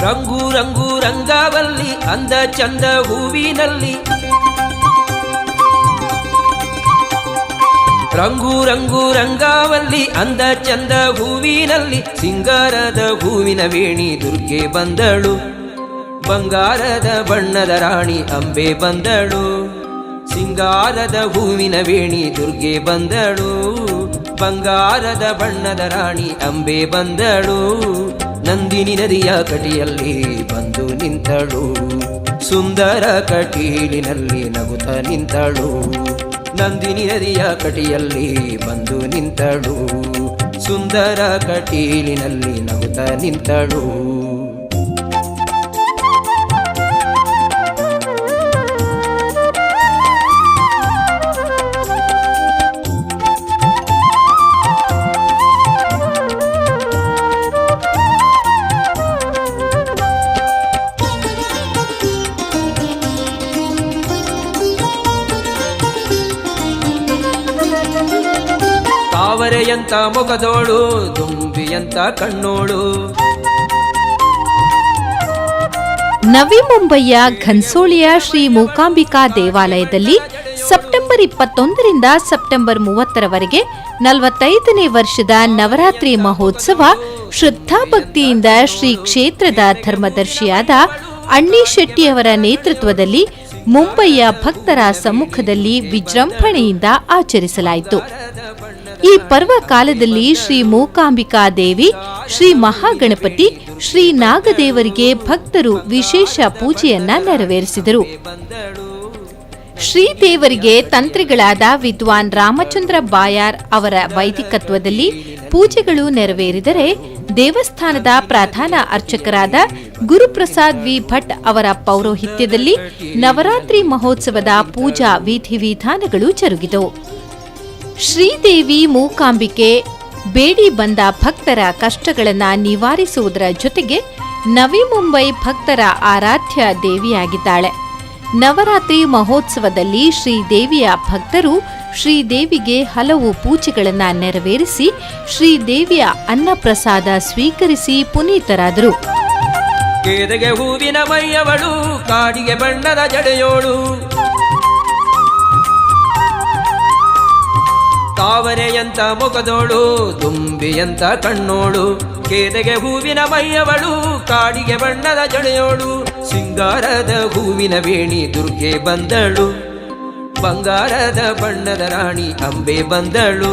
ರಂಗು ರಂಗು ರಂಗವಲ್ಲಿ ಅಂದ ಚಂದ ಹೂವಿನಲ್ಲಿ, ರಂಗು ರಂಗು ರಂಗವಲ್ಲಿ ಅಂದ ಚಂದ ಹೂವಿನಲ್ಲಿ, ಸಿಂಗಾರದ ಹೂವಿನ ವೇಣಿ ದುರ್ಗೆ ಬಂದಳು, ಬಂಗಾರದ ಬಣ್ಣದ ರಾಣಿ ಅಂಬೆ ಬಂದಳು. ಸಿಂಗಾರದ ಹೂವಿನ ವೇಣಿ ದುರ್ಗೆ ಬಂದಳು, ಬಂಗಾರದ ಬಣ್ಣದ ರಾಣಿ ಅಂಬೆ ಬಂದಳು. ನಂದಿನಿ ನದಿಯ ಕಟಿಯಲ್ಲಿ ಬಂದು ನಿಂತಳು, ಸುಂದರ ಕಟೀಲಿನಲ್ಲಿ ನಗುತ್ತ ನಿಂತಳು. ನಂದಿನಿ ನದಿಯ ಕಟಿಯಲ್ಲಿ ಬಂದು ನಿಂತಳು, ಸುಂದರ ಕಟೀಲಿನಲ್ಲಿ ನಗುತ್ತ ನಿಂತಳು. ತಾವರೆಯಂತ ಮೊಗದೋಳು, ದುಂಬಿಯಂತ ಕಣ್ಣೋಳು. ನವಿ ಮುಂಬಯಿಯ ಘನ್ಸೋಳಿಯ ಶ್ರೀ ಮೂಕಾಂಬಿಕಾ ದೇವಾಲಯದಲ್ಲಿ ಸೆಪ್ಟೆಂಬರ್ 21ರಿಂದ ಸೆಪ್ಟೆಂಬರ್ 30ರವರೆಗೆ 45ನೇ ವರ್ಷದ ನವರಾತ್ರಿ ಮಹೋತ್ಸವ ಶ್ರದ್ಧಾಭಕ್ತಿಯಿಂದ ಶ್ರೀ ಕ್ಷೇತ್ರದ ಧರ್ಮದರ್ಶಿಯಾದ ಅಣ್ಣಿ ಶೆಟ್ಟಿಯವರ ನೇತೃತ್ವದಲ್ಲಿ ಮುಂಬಯಿಯ ಭಕ್ತರ ಸಮ್ಮುಖದಲ್ಲಿ ವಿಜೃಂಭಣೆಯಿಂದ ಆಚರಿಸಲಾಯಿತು. ಈ ಪರ್ವ ಕಾಲದಲ್ಲಿ ಶ್ರೀ ಮೂಕಾಂಬಿಕಾ ದೇವಿ, ಶ್ರೀ ಮಹಾಗಣಪತಿ, ಶ್ರೀ ನಾಗದೇವರಿಗೆ ಭಕ್ತರು ವಿಶೇಷ ಪೂಜೆಯನ್ನ ನೆರವೇರಿಸಿದರು. ಶ್ರೀದೇವರಿಗೆ ತಂತ್ರಿಗಳಾದ ವಿದ್ವಾನ್ ರಾಮಚಂದ್ರ ಬಾಯಾರ್ ಅವರ ವೈದಿಕತ್ವದಲ್ಲಿ ಪೂಜೆಗಳು ನೆರವೇರಿದರೆ, ದೇವಸ್ಥಾನದ ಪ್ರಧಾನ ಅರ್ಚಕರಾದ ಗುರುಪ್ರಸಾದ್ ವಿ ಭಟ್ ಅವರ ಪೌರೋಹಿತ್ಯದಲ್ಲಿ ನವರಾತ್ರಿ ಮಹೋತ್ಸವದ ಪೂಜಾ ವಿಧಿವಿಧಾನಗಳು ಜರುಗಿದವು. ಶ್ರೀದೇವಿ ಮೂಕಾಂಬಿಕೆ ಬೇಡಿ ಬಂದ ಭಕ್ತರ ಕಷ್ಟಗಳನ್ನು ನಿವಾರಿಸುವುದರ ಜೊತೆಗೆ ನವಿ ಮುಂಬೈ ಭಕ್ತರ ಆರಾಧ್ಯ ದೇವಿಯಾಗಿದ್ದಾಳೆ. ನವರಾತ್ರಿ ಮಹೋತ್ಸವದಲ್ಲಿ ಶ್ರೀದೇವಿಯ ಭಕ್ತರು ಶ್ರೀದೇವಿಗೆ ಹಲವು ಪೂಜೆಗಳನ್ನು ನೆರವೇರಿಸಿ ಶ್ರೀದೇವಿಯ ಅನ್ನಪ್ರಸಾದ ಸ್ವೀಕರಿಸಿ ಪುನೀತರಾದರು. ಕೇದಗೆ ಹೂವಿನ ಮೈಯವಳು, ಕಾಡಿಗೆ ಬಣ್ಣದ ಜಡೆಯೋಳು, ತಾವರೆಯಂತ ಮೊಗದೋಳು, ದುಂಬಿಯಂತ ಕಣ್ಣೋಳು. ಕೇದಗೆ ಹೂವಿನ ಮೈಯವಳು, ಕಾಡಿಗೆ ಬಣ್ಣದ ಜಡೆಯೋಳು, ಸಿಂಗಾರದ ಹೂವಿನ ವೇಣಿ ದುರ್ಗೆ ಬಂದಳು, ಬಂಗಾರದ ಬಣ್ಣದ ರಾಣಿ ಅಂಬೆ ಬಂದಳು.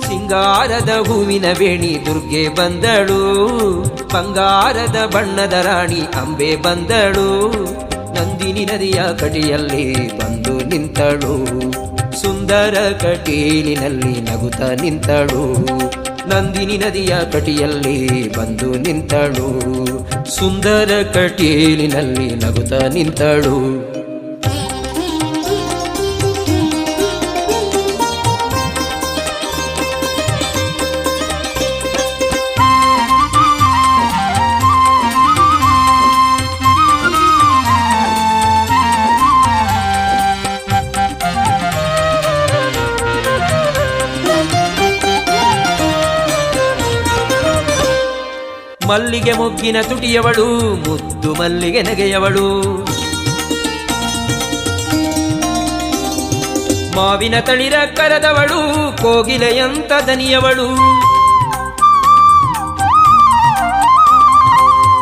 ಸಿಂಗಾರದ ಹೂವಿನ ವೇಣಿ ದುರ್ಗೆ ಬಂದಳು, ಬಂಗಾರದ ಬಣ್ಣದ ರಾಣಿ ಅಂಬೆ ಬಂದಳು. ನಂದಿನಿ ನದಿಯ ಕಟಿಯಲ್ಲಿ ಬಂದು ನಿಂತಳು, ಸುಂದರ ಕಟೀಲಿನಲ್ಲಿ ನಗುತ್ತ ನಿಂತಳು. ನಂದಿನಿ ನದಿಯ ಕಟಿಯಲ್ಲಿ ಬಂದು ನಿಂತಳು, ಸುಂದರ ಕಟೀಲಿನಲ್ಲಿ ನಗುತ್ತ ನಿಂತಳು. ಮಲ್ಲಿಗೆ ಮೊಗ್ಗಿನ ತುಟಿಯವಳು, ಮುದ್ದು ಮಲ್ಲಿಗೆ ನಗೆಯವಳು, ಮಾವಿನ ತಳಿರ ಕರದವಳು, ಕೋಗಿಲೆಯಂತ ದನಿಯವಳು.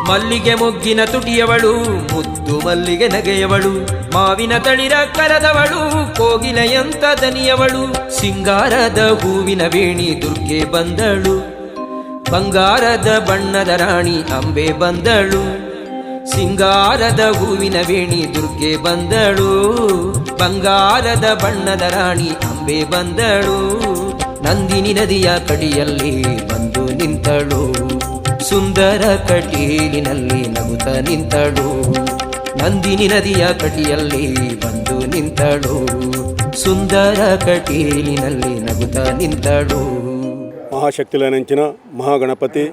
ಮಲ್ಲಿಗೆ ಮೊಗ್ಗಿನ ತುಟಿಯವಳು, ಮುದ್ದು ಮಲ್ಲಿಗೆ ನಗೆಯವಳು, ಮಾವಿನ ತಳಿರ ಕರದವಳು, ಕೋಗಿಲೆಯಂತ ದನಿಯವಳು. ಸಿಂಗಾರದ ಹೂವಿನ ವೇಣಿ ದುರ್ಗೆ ಬಂದಳು, ಬಂಗಾರದ ಬಣ್ಣದ ರಾಣಿ ಅಂಬೆ ಬಂದಳು. ಸಿಂಗಾರದ ಹೂವಿನ ವೇಣಿ ದುರ್ಗೆ ಬಂದಳು, ಬಂಗಾರದ ಬಣ್ಣದ ರಾಣಿ ಅಂಬೆ ಬಂದಳು. ನಂದಿನಿ ನದಿಯ ಕಡಿಯಲ್ಲಿ ಬಂದು ನಿಂತಳು, ಸುಂದರ ಕಟೀಲಿನಲ್ಲಿ ನಗುತ್ತ ನಿಂತಳು. ನಂದಿನಿ ನದಿಯ ಕಟಿಯಲ್ಲಿ ಬಂದು ನಿಂತಳು, ಸುಂದರ ಕಟೀಲಿನಲ್ಲಿ ನಗುತ್ತ ನಿಂತಳು. ಮಹಾಶಕ್ತಿಲನೆಂಚಿನ ಮಹಾಗಣಪತಿ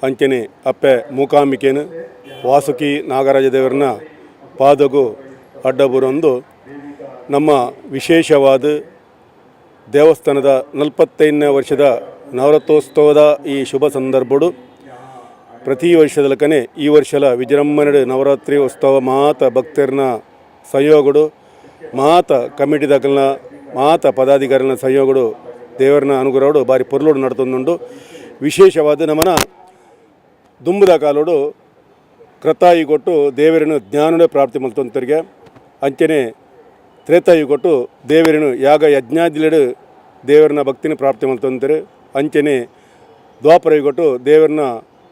ಅಂಚನೆ ಅಪ್ಪೆ ಮೂಕಾಂಬಿಕೆನು ವಾಸುಕಿ ನಾಗರಾಜ ದೇವರನ್ನ ಪಾದಗೂ ಅಡ್ಡಬುರೊಂದು ನಮ್ಮ ವಿಶೇಷವಾದ ದೇವಸ್ಥಾನದ 45ನೇ ವರ್ಷದ ನವರಾತ್ರೋತ್ಸವದ ಈ ಶುಭ ಸಂದರ್ಭಡು ಪ್ರತಿ ವರ್ಷದಲ್ಲಕನೆ ಈ ವರ್ಷಲ ವಿಜೃಂಭಣೆ ನವರಾತ್ರಿ ಉತ್ಸವ ಮಾತ ಭಕ್ತರನ್ನ ಸಂಯೋಗಡು ಮಾತ ಕಮಿಟಿ ದಾಖಲನ ಮಾತ ಪದಾಧಿಕಾರಿಗಳ ಸಂಯೋಗಡು ದೇವರನ್ನ ಅನುಗ್ರಹಡು ಬಾರಿ ಪೊರ್ಲೋಡು ನಡ್ತೊಂದುಂಡು ವಿಶೇಷವಾದ ನಮನ ದುಂಬುದ ಕಾಲೋಡು ಕ್ರತಾಯಿ ಕೊಟ್ಟು ದೇವರನ್ನು ಜ್ಞಾನದ ಪ್ರಾಪ್ತಿ ಮಲ್ತೊಂತರಿಗೆ ಅಂಚನೆ ತ್ರೇತಾಯಿ ಕೊಟ್ಟು ದೇವರನ್ನು ಯಾಗ ಯಜ್ಞಾದಿಲೆಡು ದೇವರನ್ನ ಭಕ್ತಿನ ಪ್ರಾಪ್ತಿ ಮಲ್ತೊಂತಾರೆ ಅಂಚನೆ ದ್ವಾಪರ ಕೊಟ್ಟು ದೇವರನ್ನ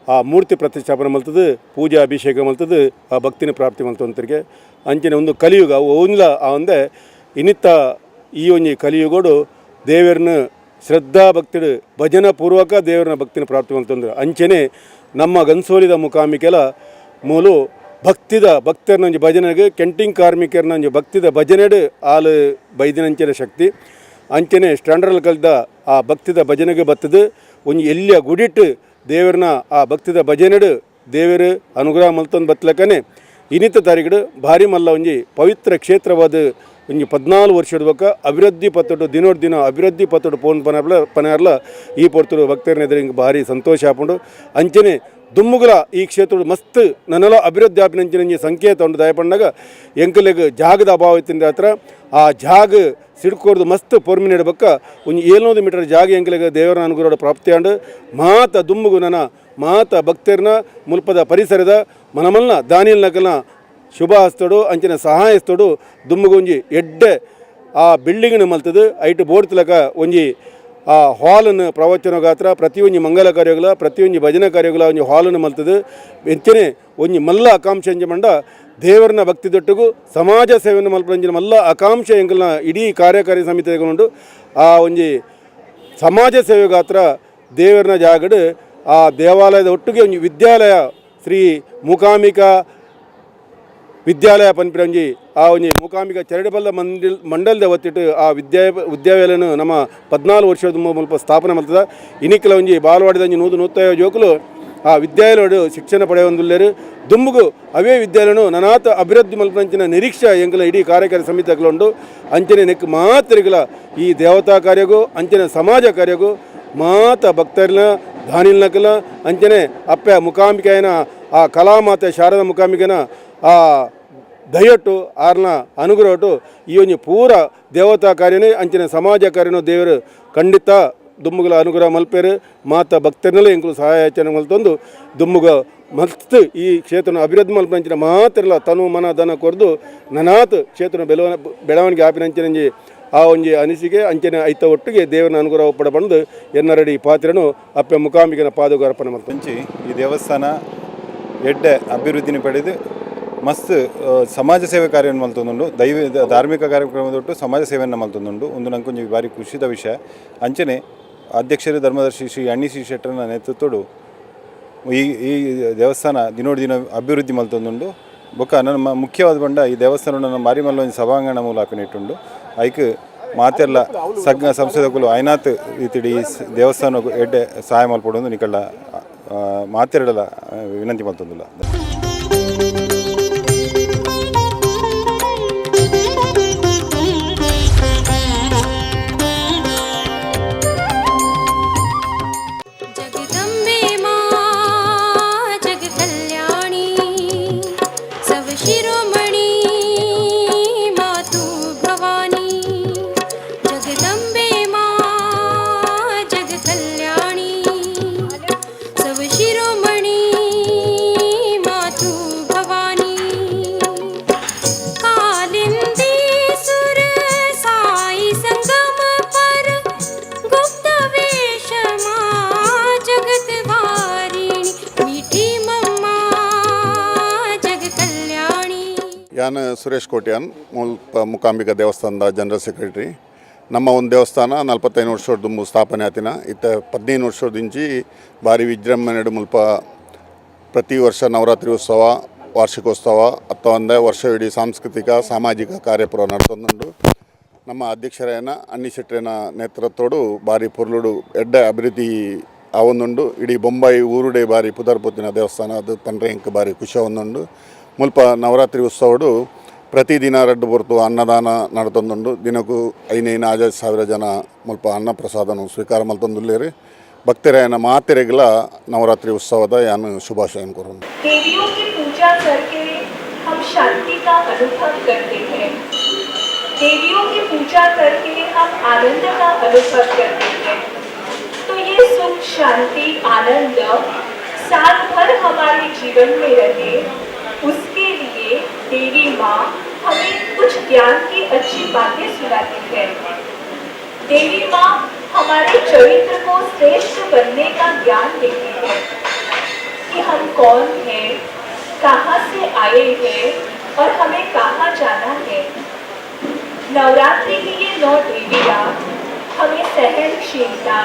ಆ ಮೂರ್ತಿ ಪ್ರತಿಷ್ಠಾಪನೆ ಮಲ್ತದು ಪೂಜಾ ಅಭಿಷೇಕ ಮಲ್ತದು ಆ ಭಕ್ತಿನ ಪ್ರಾಪ್ತಿ ಮಲ್ತೊಂತರಿಗೆ ಅಂಚನೆ ಒಂದು ಕಲಿಯುಗ ಒಂದ್ಲ ಆ ಒಂದೇ ಇನ್ನಿತ್ತ ಈ ಒಂಜಿ ಕಲಿಯುಗೋಡು ದೇವರನ್ನ ಶ್ರದ್ಧಾ ಭಕ್ತಿಡು ಭಜನ ಪೂರ್ವಕ ದೇವರನ್ನ ಭಕ್ತಿನ ಪ್ರಾಪ್ತಿ ಮಲ್ತೊಂದ್ರೆ ಅಂಚನೆ ನಮ್ಮ ಗನ್ಸೋಲಿದ ಮುಖಾಮಿಕೆಲ ಮೂಲು ಭಕ್ತಿದ ಭಕ್ತರನಂಜಿ ಭಜನೆಗೆ ಕೆಂಟಿಂಗ್ ಕಾರ್ಮಿಕರನಂಜಿ ಭಕ್ತಿದ ಭಜನೆಡು ಆಲು ಬೈದಿನಂಚಿನ ಶಕ್ತಿ ಅಂಚನೆ ಸ್ಟ್ಯಾಂಡರ್ಲ್ ಕಲ್ದ ಆ ಭಕ್ತಿದ ಭಜನೆಗೆ ಬತ್ತದು ಒಂಜಿ ಎಲ್ಲಿಯ ಗುಡಿಟ್ಟು ದೇವರನ್ನ ಆ ಭಕ್ತಿದ ಭಜನೆಡು ದೇವರು ಅನುಗ್ರಹ ಮಲ್ತೊಂದು ಬತ್ಲಕ್ಕನೆ ಇನ್ನಿತ ತಾರೀಕು ಭಾರಿ ಮಲ್ಲ ಒಂಜಿ ಪವಿತ್ರ ಕ್ಷೇತ್ರವಾದ ಒಂಜಿ 14 ವರ್ಷದ ಬಕ್ಕ ಅಭಿವೃದ್ಧಿ ಪತ್ತೊಟ್ಟು ದಿನೋಡ್ ದಿನ ಅಭಿವೃದ್ಧಿ ಪತ್ತೊಟ್ಟು ಪೋನ್ ಪನರ್ಲ ಈ ಪೊರ್ತರು ಭಕ್ತರನೆದ್ರೆ ಹಿಂಗೆ ಭಾರಿ ಸಂತೋಷ ಆಪುಂಡು ಅಂಚನೆ ದುಮ್ಮುಗಳ ಈ ಕ್ಷೇತ್ರ ಮಸ್ತ್ ನನ್ನೆಲ್ಲ ಅಭಿವೃದ್ಧಿ ಆಪಿನಂಚಿನ ಸಂಕೇತ ಉಂಟು ದಯಪಂಡಾಗ ಎಂಕಲೆಗೆ ಜಾಗದ ಅಭಾವ ಇತ್ತಿನ ಹತ್ರ ಆ ಜಾಗ ಸಿಡ್ಕೋರ್ದು ಮಸ್ತ್ ಪೊರ್ಮಿ ನೆಡಬೇಕ ಒಂದು 700 ಮೀಟರ್ ಜಾಗ ಎಂಕಲೆಗೆ ದೇವರ ಅನುಗ್ರಹ ಪ್ರಾಪ್ತಿ ಆಂಡು ಮಾತ ದುಮ್ಮುಗು ನನ್ನ ಮಾತ ಭಕ್ತರನ್ನ ಮುಲ್ಪದ ಪರಿಸರದ ಮನಮಲ್ನ ದಾನಿಯಲ್ ನಕಲ್ನ ಶುಭ ಹಸ್ತೋಡು ಅಂಚಿನ ಸಹಾಯ ಹಸ್ತೋಡು ದುಮ್ಮುಗು ಒಂಜಿ ಎಡ್ಡೆ ಆ ಬಿಲ್ಡಿಂಗ್ನ ಮಲ್ತದು ಐಟ್ ಬೋರ್ಡ್ ತಿಲಕ ಒಂಜಿ ಆ ಹಾಲನ್ನು ಪ್ರವಚನ ಗಾತ್ರ ಪ್ರತಿಯೊಂದು ಮಂಗಲ ಕಾರ್ಯಗಳ ಪ್ರತಿಯೊಂದು ಭಜನಾ ಕಾರ್ಯಗಳ ಒಂದು ಹಾಲನ್ನು ಮಲ್ತದು ಹೆಚ್ಚನೆ ಒಂಜಿ ಮಲ್ಲ ಆಕಾಂಕ್ಷೆ ಎಂಜ ಮಂಡ ದೇವರನ್ನ ಭಕ್ತಿ ದೊಟ್ಟಿಗೂ ಸಮಾಜ ಸೇವೆಯನ್ನು ಮಲ್ಪಂಜಿನ ಮಲ್ಲ ಆಕಾಂಕ್ಷ ಎಂಕಲ್ನ ಇಡೀ ಕಾರ್ಯಕಾರಿ ಸಮಿತಿ ತಗೊಂಡು ಆ ಒಂಜಿ ಸಮಾಜ ಸೇವೆ ಗಾತ್ರ ದೇವರನ್ನ ಜಾಗಡು ಆ ದೇವಾಲಯದ ಒಟ್ಟಿಗೆ ಒಂದು ವಿದ್ಯಾಲಯ ಶ್ರೀ ಮೂಕಾಂಬಿಕಾ ವಿದ್ಯಾಲಯ ಪನ್ಪಿರಂಜಿ ಆ ಒಂಜಿ ಮೂಕಾಂಬಿಕಾ ಚರಡಿಬಲ್ಲ ಮಂಡಲದ ಒತ್ತಿಟ್ಟು ಆ ವಿದ್ಯಾಲಯನ ನಮ್ಮ 14 ವರ್ಷದ ಮುಲ್ಪ ಸ್ಥಾಪನೆ ಮಾಡ್ತದ ಇನಿಕಲ ಒಂಜಿ ಬಾಲವಾಡಿದ 150 ಜೋಕುಲು ಆ ವಿದ್ಯಾಲಯ ಶಿಕ್ಷಣ ಪಡೆಯೊಂದುಲ್ಲೇರು ದುಂಬುಗು ಅವೇ ವಿದ್ಯಾಲಯನು ನನಾತ ಅಭಿವೃದ್ಧಿ ಮಲ್ಪಂಚಿನ ನಿರೀಕ್ಷೆ ಎಂಕಲ ಇಡೀ ಕಾರ್ಯಕಾರಿ ಸಮಿತಿ ತಗಲುಂಡು ಅಂಚನೆ ನೆಕ್ ಮಾತ್ರಿಗಳ ಈ ದೇವತಾ ಕಾರ್ಯಗೂ ಅಂಚನೆ ಸಮಾಜ ಕಾರ್ಯಗೂ ಮಾತ ಭಕ್ತರಿನ ದಾನಿಲ್ ನಕಲ ಅಂಚನೆ ಅಪ್ಪೆ ಮುಖಾಂಬಿಕೆಯನ ಆ ಕಲಾಮಾತೆ ಶಾರದಾ ಮುಖಾಂಬಿಕೆನ ಆ ದಯಟ್ಟು ಆರ್ನ ಅನುಗ್ರಹಟು ಈ ಒಂದು ಪೂರ ದೇವತಾ ಕಾರ್ಯನೇ ಅಂಚಿನ ಸಮಾಜ ಕಾರ್ಯನೂ ದೇವರು ಖಂಡಿತ ದುಮ್ಮುಗಳ ಅನುಗ್ರಹ ಮಲ್ಪೇರು ಮಾತ ಭಕ್ತರನ್ನಲ್ಲೇ ಎಂಕಲು ಸಹಾಯಾಚನೆ ಮಲ್ತೊಂದು ದುಮ್ಮುಗ ಮಸ್ತ್ ಈ ಕ್ಷೇತ್ರನ ಅಭಿವೃದ್ಧಿ ಮಲ್ಪಂಚಿನ ಮಾತಿರಲ್ಲ ತನು ಮನ ದನ ಕೊರ್ದು ನನಾತ್ ಕ್ಷೇತ್ರನ ಬೆಳವಣಿಗೆ ಆಪಿನಂಚಿನಂಜಿ ಆ ಒಂಜಿ ಅನಿಸಿಕೆ ಅಂಚನೆ ಐತ ಒಟ್ಟಿಗೆ ದೇವರನ್ನ ಅನುಗ್ರಹ ಪಡಬಂದು ಎನ್ನರಡಿ ಪಾತ್ರನು ಅಪ್ಪೆ ಮುಖಾಂಬಿಕೆನ ಪಾದಗ ಅರ್ಪಣೆ ಮಾಡ್ತಂಚಿ ಈ ದೇವಸ್ಥಾನ ಎಡ್ಡೆ ಅಭಿವೃದ್ಧಿನ ಪಡೆದು ಮಸ್ತ್ ಸಮಾಜ ಸೇವೆ ಕಾರ್ಯವನ್ನು ಮಲ್ತೊಂದುಂಡು ಧಾರ್ಮಿಕ ಕಾರ್ಯಕ್ರಮದೊಟ್ಟು ಸಮಾಜ ಸೇವೆಯನ್ನು ಮಲ್ತೊಂದುಂಡು ಒಂದು ನಂಗೆ ಭಾರಿ ಖುಷಿದ ವಿಷಯ ಅಂಚನೆ ಅಧ್ಯಕ್ಷರು ಧರ್ಮದರ್ಶಿ ಶ್ರೀ ಅಣ್ಣಿ ಶ್ರೀ ಶೆಟ್ಟರನ ನೇತೃತ್ವಡು ಈ ದೇವಸ್ಥಾನ ದಿನೋಡು ದಿನ ಅಭಿವೃದ್ಧಿ ಮಲ್ತೊಂದುಂಡು ಬೊಕ್ಕ ನನ್ನ ಮುಖ್ಯವಾದ ಬಂಡ ಈ ದೇವಸ್ಥಾನ ನನ್ನ ಮಾರಿಮಲ್ಲ ಒಂದು ಸಭಾಂಗಣ ಮೂಲ ಹಾಪಿನಿಟ್ಟುಂಡು ಐಕ್ ಮಾತೆಲ್ಲ ಸಗ್ಗ ಸಂಸದಗಳು ಐನಾತ್ ರೀತಿಡಿ ದೇವಸ್ಥಾನ ಎಡ್ಡೆ ಸಹಾಯ ಮಲ್ಪಡೋದು ನಿಕಲ್ಲ ಮಾತೆರಡಲ್ಲ ವಿನಂತಿ ಮಲ್ತೊಂದುಲ್ಲ ನಾನು ಸುರೇಶ್ ಕೋಟ್ಯಾನ್ ಮೂಕಾಂಬಿಕಾ ದೇವಸ್ಥಾನದ ಜನರಲ್ ಸೆಕ್ರೆಟರಿ. ನಮ್ಮ ಒಂದು ದೇವಸ್ಥಾನ 45 ವರ್ಷದ ಸ್ಥಾಪನೆ ಆತಿನ ಇತ್ತ 15 ವರ್ಷದಿಂಚಿ ಭಾರಿ ವಿಜೃಂಭಣೆ ಮುಲ್ಪ ಪ್ರತಿ ವರ್ಷ ನವರಾತ್ರಿ ಉತ್ಸವ ವಾರ್ಷಿಕೋತ್ಸವ ಅಥವಾ ಒಂದೇ ವರ್ಷವಿಡೀ ಸಾಂಸ್ಕೃತಿಕ ಸಾಮಾಜಿಕ ಕಾರ್ಯಕ್ರಮ ನಡೆತೊಂದುಂಡು. ನಮ್ಮ ಅಧ್ಯಕ್ಷರೇನ ಅನ್ನಿ ಶೆಟ್ಟರೇನ ನೇತೃತ್ವಡು ಭಾರಿ ಪೊರ್ಲುಡು ಎಡ್ಡೆ ಅಭಿವೃದ್ಧಿ ಆವೊಂದುಂಡು. ಇಡೀ ಬೊಂಬಾಯಿ ಊರುಡೆ ಭಾರಿ ಪುದರ್ಪೊತ್ತಿನ ದೇವಸ್ಥಾನ ಅದು ಪಂಡ್ರೆ ಇಂಕ ಭಾರಿ ಖುಷಿ ಆವೊಂದುಂಡು. ಮುಲ್ಪ ನವರಾತ್ರಿ ಉತ್ಸವಡು ಪ್ರತಿದಿನ ರಡ್ಡು ಹೊರತು ಅನ್ನದಾನ ನಡ್ತೊಂದುಂಡು. ದಿನಕ್ಕೂ 5,000 ಜನ ಮುಲ್ಪ ಅನ್ನ ಪ್ರಸಾದನ ಸ್ವೀಕಾರ ಮಲ್ತೊಂದುಲ್ಲೇರಿ. ಭಕ್ತರಾಯನ ಮಾತೆರೆಗಳ ನವರಾತ್ರಿ ಉತ್ಸವದ ಯಾನು ಶುಭಾಶಯ ಕೋರೋಣ. देवियों की पूजा करके हम शांति का अनुभव करते हैं। देवियों की पूजा करके हम आनंद का अनुभव करते हैं। तो ये सुख, शांति, आनंद साल भर हमारे जीवन में रहे, उसके लिए देवी माँ हमें कुछ ज्ञान की अच्छी बातें सुनाती है। देवी माँ हमारे चरित्र को श्रेष्ठ बनने का ज्ञान देती है कि हम कौन हैं, कहाँ से आए हैं और हमें कहाँ जाना है। नवरात्रि की ये 9 देवियाँ हमें सहनशीलता,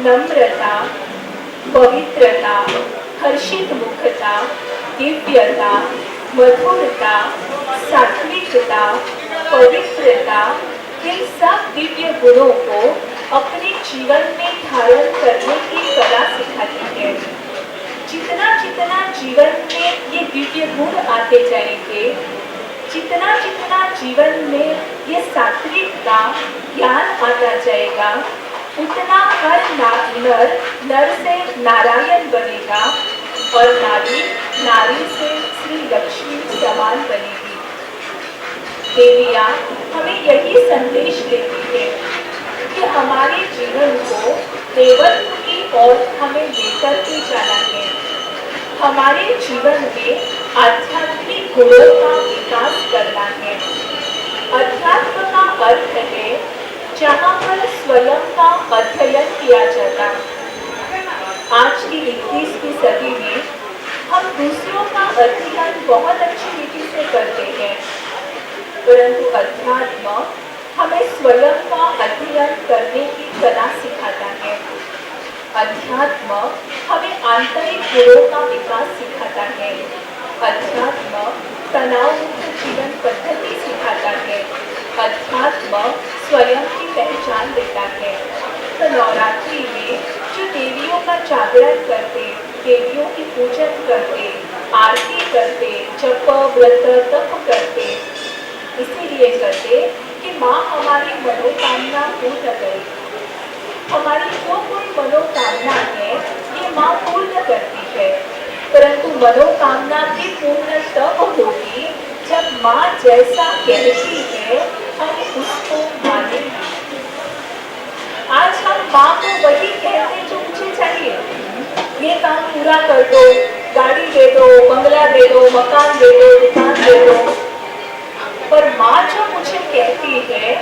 नम्रता, पवित्रता, हर्षित मुखता, दिव्यता, मधुरता, सात्विकता, पवित्रता, इन सब दिव्य गुणों को अपने जीवन में धारण करने की कला सिखाती है। जितना जितना जीवन में ये दिव्य गुण आते जाएंगे, जितना जितना जीवन में ये सात्विकता ज्ञान आता जाएगा, उतना हर नर से नारायण बनेगा और नारी नारी से श्री लक्ष्मी समान बनेगी। देवियाँ हमें यही संदेश देती है कि हमारे जीवन को देवत्व की ओर हमें लेकर के जाना है। हमारे जीवन में आध्यात्मिक गुणों का विकास करना है। अध्यात्म का अर्थ है जहाँ पर स्वयं का अध्ययन किया जाता। आज की 21वीं सदी में हम दूसरों का अध्ययन बहुत अच्छी रीति से करते हैं, परंतु अध्यात्म हमें स्वयं का अध्ययन करने की कला सिखाता है। अध्यात्म हमें आंतरिक गुणों का विकास सिखाता है। अध्यात्म तनाव मुक्त जीवन पद्धति सिखाता है। अध्यात्म स्वयं की पहचान देता है। तो नवरात्रि में जो देवियों का जागरण करते, देवियों की पूजन करते, आरती करते, जप व्रत तप करते, इसीलिए करते कि माँ हमारी मनोकामना पूर्ण करे। हमारी जो कोई मनोकामना है ये माँ पूर्ण करती है, परंतु मनोकामना भी पूर्ण तब होगी जब माँ जैसा कहती है हम उसको मानेंगे। आज हम माँ को वही कहते जो मुझे चाहिए, ये काम पूरा कर दो, गाड़ी दे दो, बंगला दे दो, मकान दे दो, दुकान दे दो, पर माँ जो मुझे कहती है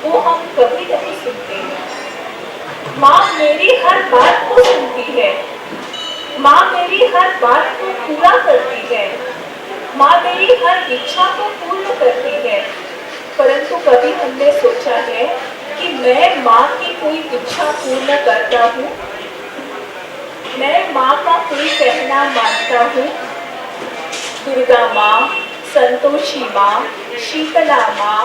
वो हम कभी नहीं सुनते हैं। माँ मेरी हर बात को सुनती है, माँ मेरी हर बात को पूरा करती है, माँ मेरी हर इच्छा को पूर्ण करती है, परंतु कभी हमने सोचा है कि मैं माँ की कोई इच्छा पूर्ण करता हूँ? मैं माँ का कोई कहना मानता हूँ? दुर्गा माँ, संतोषी माँ, शीतला माँ,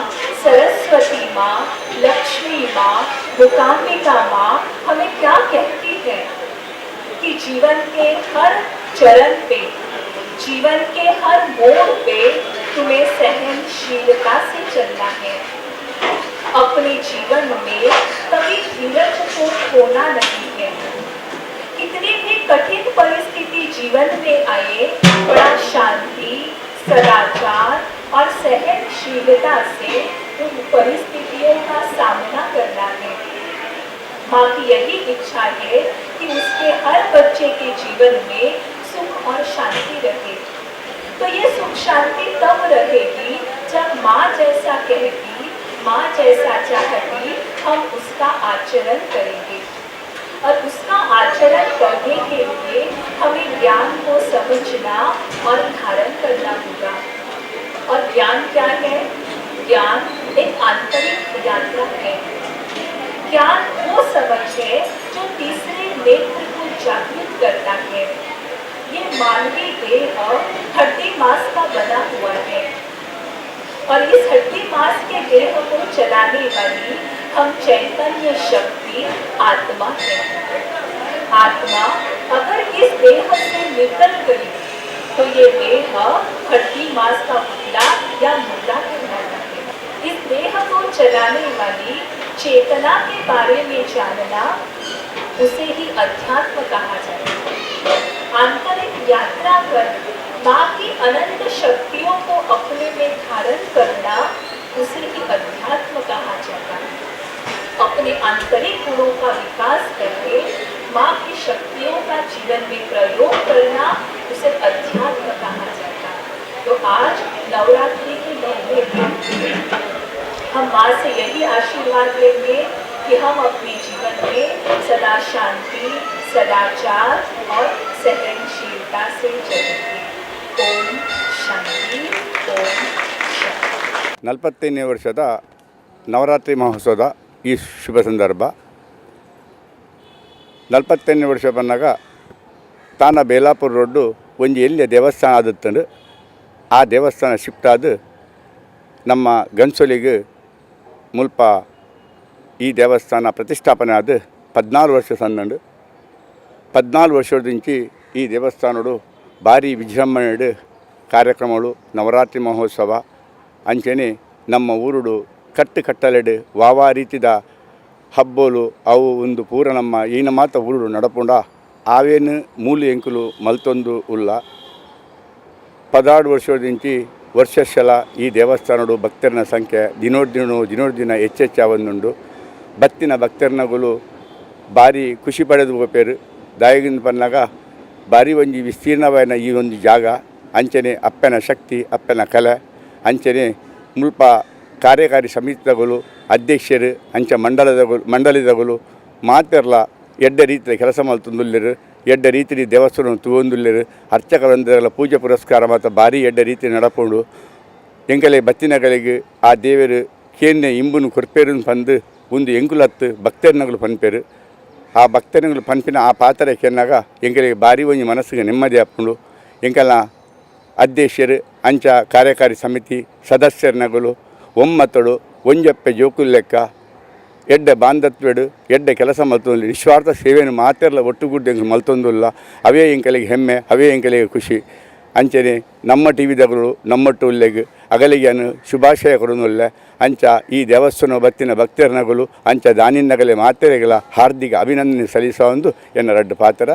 सरस्वती माँ, लक्ष्मी माँ, मूकाम्बिका माँ हमें क्या कहती है कि जीवन के हर चरण पे, जीवन के हर मोड़ पे तुम्हें सहनशीलता से चलना है। अपने जीवन में कभी धीरज को खोना नहीं है। कितनी भी कठिन परिस्थिति जीवन में आए, बड़ा शांति, सदाचार और सहनशीलता से उन परिस्थितियों का सामना करना है। माँ की यही इच्छा है कि उसके हर बच्चे के जीवन में सुख और शांति रहे। तो ये सुख शांति तब रहेगी जब माँ जैसा कहती, माँ जैसा चाहती, हम उसका आचरण करेंगे। और उसका आचरण करने के लिए हमें ज्ञान को समझना और धारण करना होगा। और ज्ञान क्या है? ज्ञान एक आंतरिक यात्रा है। ज्ञान वो समझ है जो तीसरे नेत्र को जागृत करता है। ये मानवीय देह हड्डी मांस का बना हुआ है और इस हड्डी मांस के देह को चलाने वाली हम चैतन्य शक्ति आत्मा है। आत्मा अगर इस देह से निकल गई तो ये देह हड्डी मांस का पुतला या मुर्दा कहलाता है। इस देह को चलाने वाली चेतना के बारे में जानना, उसे ही अध्यात्म कहा जाता है। आंतरिक यात्रा कर माँ की अनंत शक्तियों को अपने में धारण करना उसे ही अध्यात्म कहा जाता है। अपने आंतरिक गुणों का विकास करके माँ की शक्तियों का जीवन में प्रयोग करना उसे अध्यात्म कहा जाता है। तो आज नवरात्रि के महीने में हम माँ से यही आशीर्वाद लेंगे कि हम अपने जीवन में सदा शांति, सदाचार और सहनशीलता से चलेंगे। ओम शांति, ओम शांति। 45ನೇ ವರ್ಷದ ನವರಾತ್ರಿ ಮಹೋತ್ಸವದ ಈ ಶುಭ ಸಂದರ್ಭ 45ನೇ ವರ್ಷ ಬಂದಾಗ ತಾನ ಬೇಲಾಪುರ ರೋಡ್ಡು ಒಂದು ಎಲ್ಲಿಯ ದೇವಸ್ಥಾನ ಆದತ್ತಂದು ಆ ದೇವಸ್ಥಾನ ಶಿಫ್ಟ್ ಆದ ನಮ್ಮ ಗನ್ಸೋಲಿಗೆ ಮುಲ್ಪ ಈ ದೇವಸ್ಥಾನ ಪ್ರತಿಷ್ಠಾಪನೆ ಆದ 14 ವರ್ಷ ಸಂದಂಡು 14 ವರ್ಷದಿಂಚಿ ಈ ದೇವಸ್ಥಾನಡು ಭಾರಿ ವಿಜೃಂಭಣೆಡು ಕಾರ್ಯಕ್ರಮಗಳು ನವರಾತ್ರಿ ಮಹೋತ್ಸವ ಅಂಚನೆ ನಮ್ಮ ಊರುಡು ಕಟ್ಟಲೆಡು ವಾವಾ ರೀತಿದ ಹಬ್ಬಲು ಅವು ಒಂದು ಪೂರ ನಮ್ಮ ಈನ ಮಾತ ಊರುಡು ನಡಪುಂಡ ಆವೇನು ಮೂಲ ಎಂಕುಲು ಮಲ್ತೊಂದು ಉಲ್ಲ 16 ವರ್ಷದಿಂಚಿ ವರ್ಷಶಲ ಈ ದೇವಸ್ಥಾನಡು ಭಕ್ತರನ ಸಂಖ್ಯೆ ದಿನೋದಿನ ಹೆಚ್ಚಾವಂದುಂಡು ಬತ್ತಿನ ಭಕ್ತರನಗಳು ಭಾರಿ ಖುಷಿ ಪಡೆದು ಹೋಪೇರು ದಾಯಗಿಂದ ಪನ್ನಾಗ ಭಾರಿ ಒಂಜಿ ವಿಸ್ತೀರ್ಣವಾದ ಈ ಒಂದು ಜಾಗ ಅಂಚನೆ ಅಪ್ಪನ ಶಕ್ತಿ ಅಪ್ಪನ ಕಲೆ ಅಂಚನೆ ಮುಲ್ಪ ಕಾರ್ಯಕಾರಿ ಸಮಿತಿಗಳು ಅಧ್ಯಕ್ಷರು ಅಂಚ ಮಂಡಲದಗಳು ಮಾತೆರ್ಲ ಎಡ್ಡ ರೀತಿಯ ಕೆಲಸ ಮಲ್ತೊಂದುಲ್ಲೆರು ಎಡ್ಡ ರೀತಿ ದೇವಸ್ಥಾನ ತೂವೊಂದುಲ್ಲೆರು ಅರ್ಚಕರೊಂದೆಲ್ಲ ಪೂಜೆ ಪುರಸ್ಕಾರ ಮತ್ತು ಭಾರಿ ಎಡ್ಡ ರೀತಿ ನಡಪುಂಡು ಎಂಕಲೆ ಬತ್ತಿನಗಳಿಗೆ ಆ ದೇವರು ಕೇನ್ನೆ ಇಂಬುನು ಕೊರ್ಪೇರನ್ನು ಪಂದು ಒಂದು ಎಂಕುಲತ್ತು ಭಕ್ತರನಗಳು ಪನ್ಪೇರು ಆ ಭಕ್ತರಗಳು ಪನ್ಪಿನ ಆ ಪಾತ್ರ ಕೆನ್ನಾಗ ಎಂಕಲಿಗೆ ಭಾರಿ ಒಂಜಿ ಮನಸ್ಸಿಗೆ ನೆಮ್ಮದಿ ಹಾಕೊಂಡು ಎಂಕಲ ಅಧ್ಯಕ್ಷರು ಅಂಚ ಕಾರ್ಯಕಾರಿ ಸಮಿತಿ ಸದಸ್ಯರನಗಳು ಒಮ್ಮತ್ತಡು ಒಂಜಪ್ಪೆ ಜೋಕುಲ್ ಲೆಕ್ಕ ಎಡ್ಡೆ ಬಾಂಧತ್ವೆಡು ಎಡ್ಡೆ ಕೆಲಸ ಮಲ್ತೊಂದು ನಿಸ್ವಾರ್ಥ ಸೇವೆಯನ್ನು ಮಾತೆಲ್ಲ ಒಟ್ಟುಗೂಡಿ ಮಲ್ತೊಂದುಲ್ಲ ಅವೇ ಎಂಕಲಿಗೆ ಹೆಮ್ಮೆ ಅವೇ ಎಂಕಲಿಗೆ ಖುಷಿ ಅಂಚನೆ ನಮ್ಮ ಟಿವಿದಗಳು ನಮ್ಮಟ್ಟು ಉಲ್ಲೆಗ್ ಅಗಲಿಗೆಯನ್ನು ಶುಭಾಶಯ ಕೊಡೋಲ್ಲ ಅಂಚ ಈ ದೇವಸ್ಥಾನ ಬತ್ತಿನ ಭಕ್ತರನಗಳು ಅಂಚ ದಾನಿನಗಲೆ ಮಾತೆರೆಗಳ ಹಾರ್ದಿಕ ಅಭಿನಂದನೆ ಸಲ್ಲಿಸುವ ಒಂದು ಎನ್ನ ರಡ್ಡು ಪಾತ್ರ.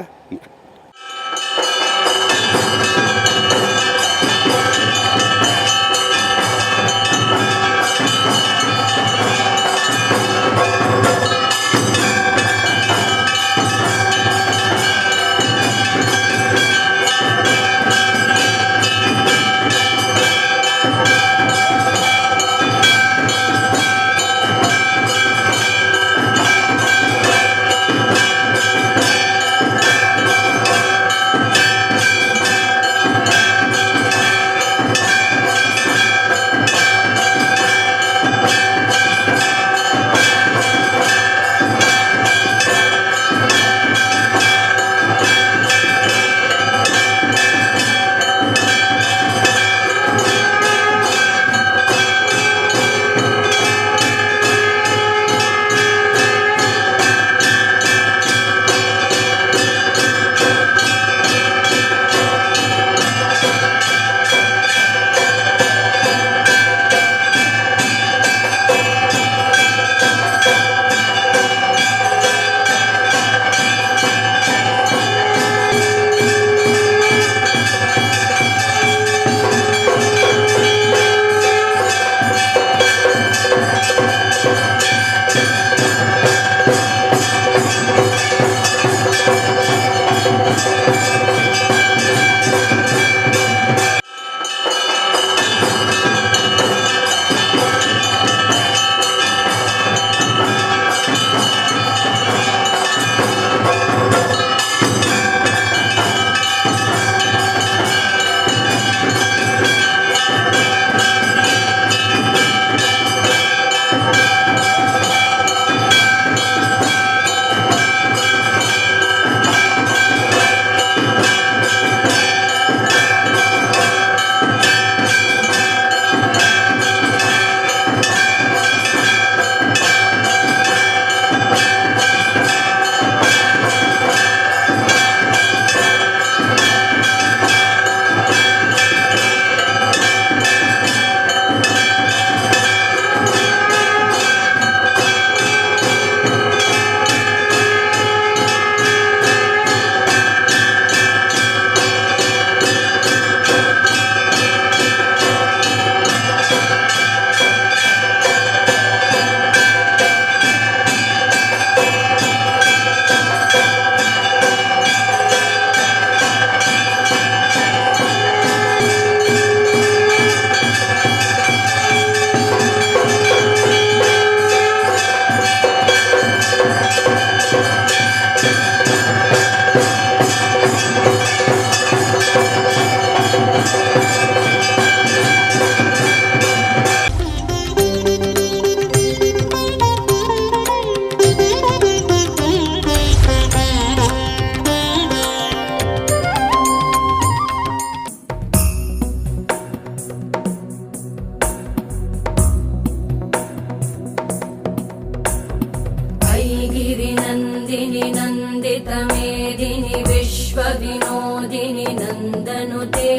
वन्दितमेदिनि विश्वविनोदिनि नन्दनुते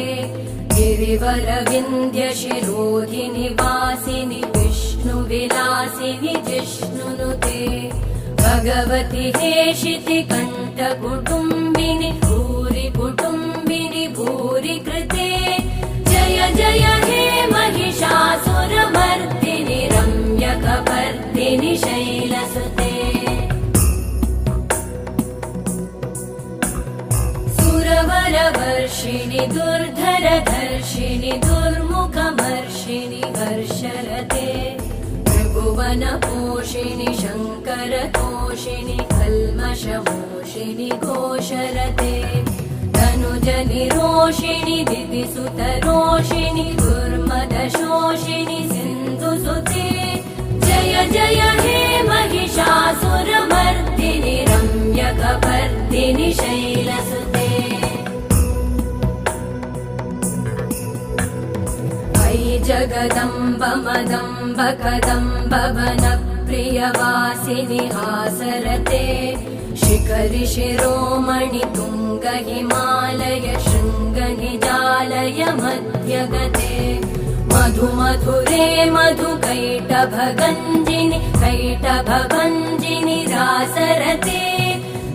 गिरिवरविन्द्यशिरोधिनि वासिनि विष्णुविलासिनि जिष्णुनुते भगवति हेशिति कण्ठकुटुम्बिनि भूरि कुटुम्बिनि भूरि कृते जय जय हे महिषासुरमर्दिनि रम्यकपर्दिनि शैलसुते सुरवरवर्षिणि दुर्धरधर्षिणि दुर्मुखमर्षिणि हर्षरते त्रिभुवनपोषिणि शङ्करतोषिणि कल्मषमोषिणि घोषरते धनुजनिरोषिणि दिविसुतरोषिणि दुर्मदशोषिणि सिन्धुसुते जय जय हे महिषासुरमर्दिनि रम्यकपर्दिनि शैलसुते अयि जगदम्ब मदम्ब कदम्ब वनप्रियवासिनि हासरते शिखरि शिरोमणि तुङ्ग हिमालय शृङ्ग निजालय मध्यगते मधु मधुरे मधु कैटभगञ्जिनि कैटभभञ्जिनि रासरते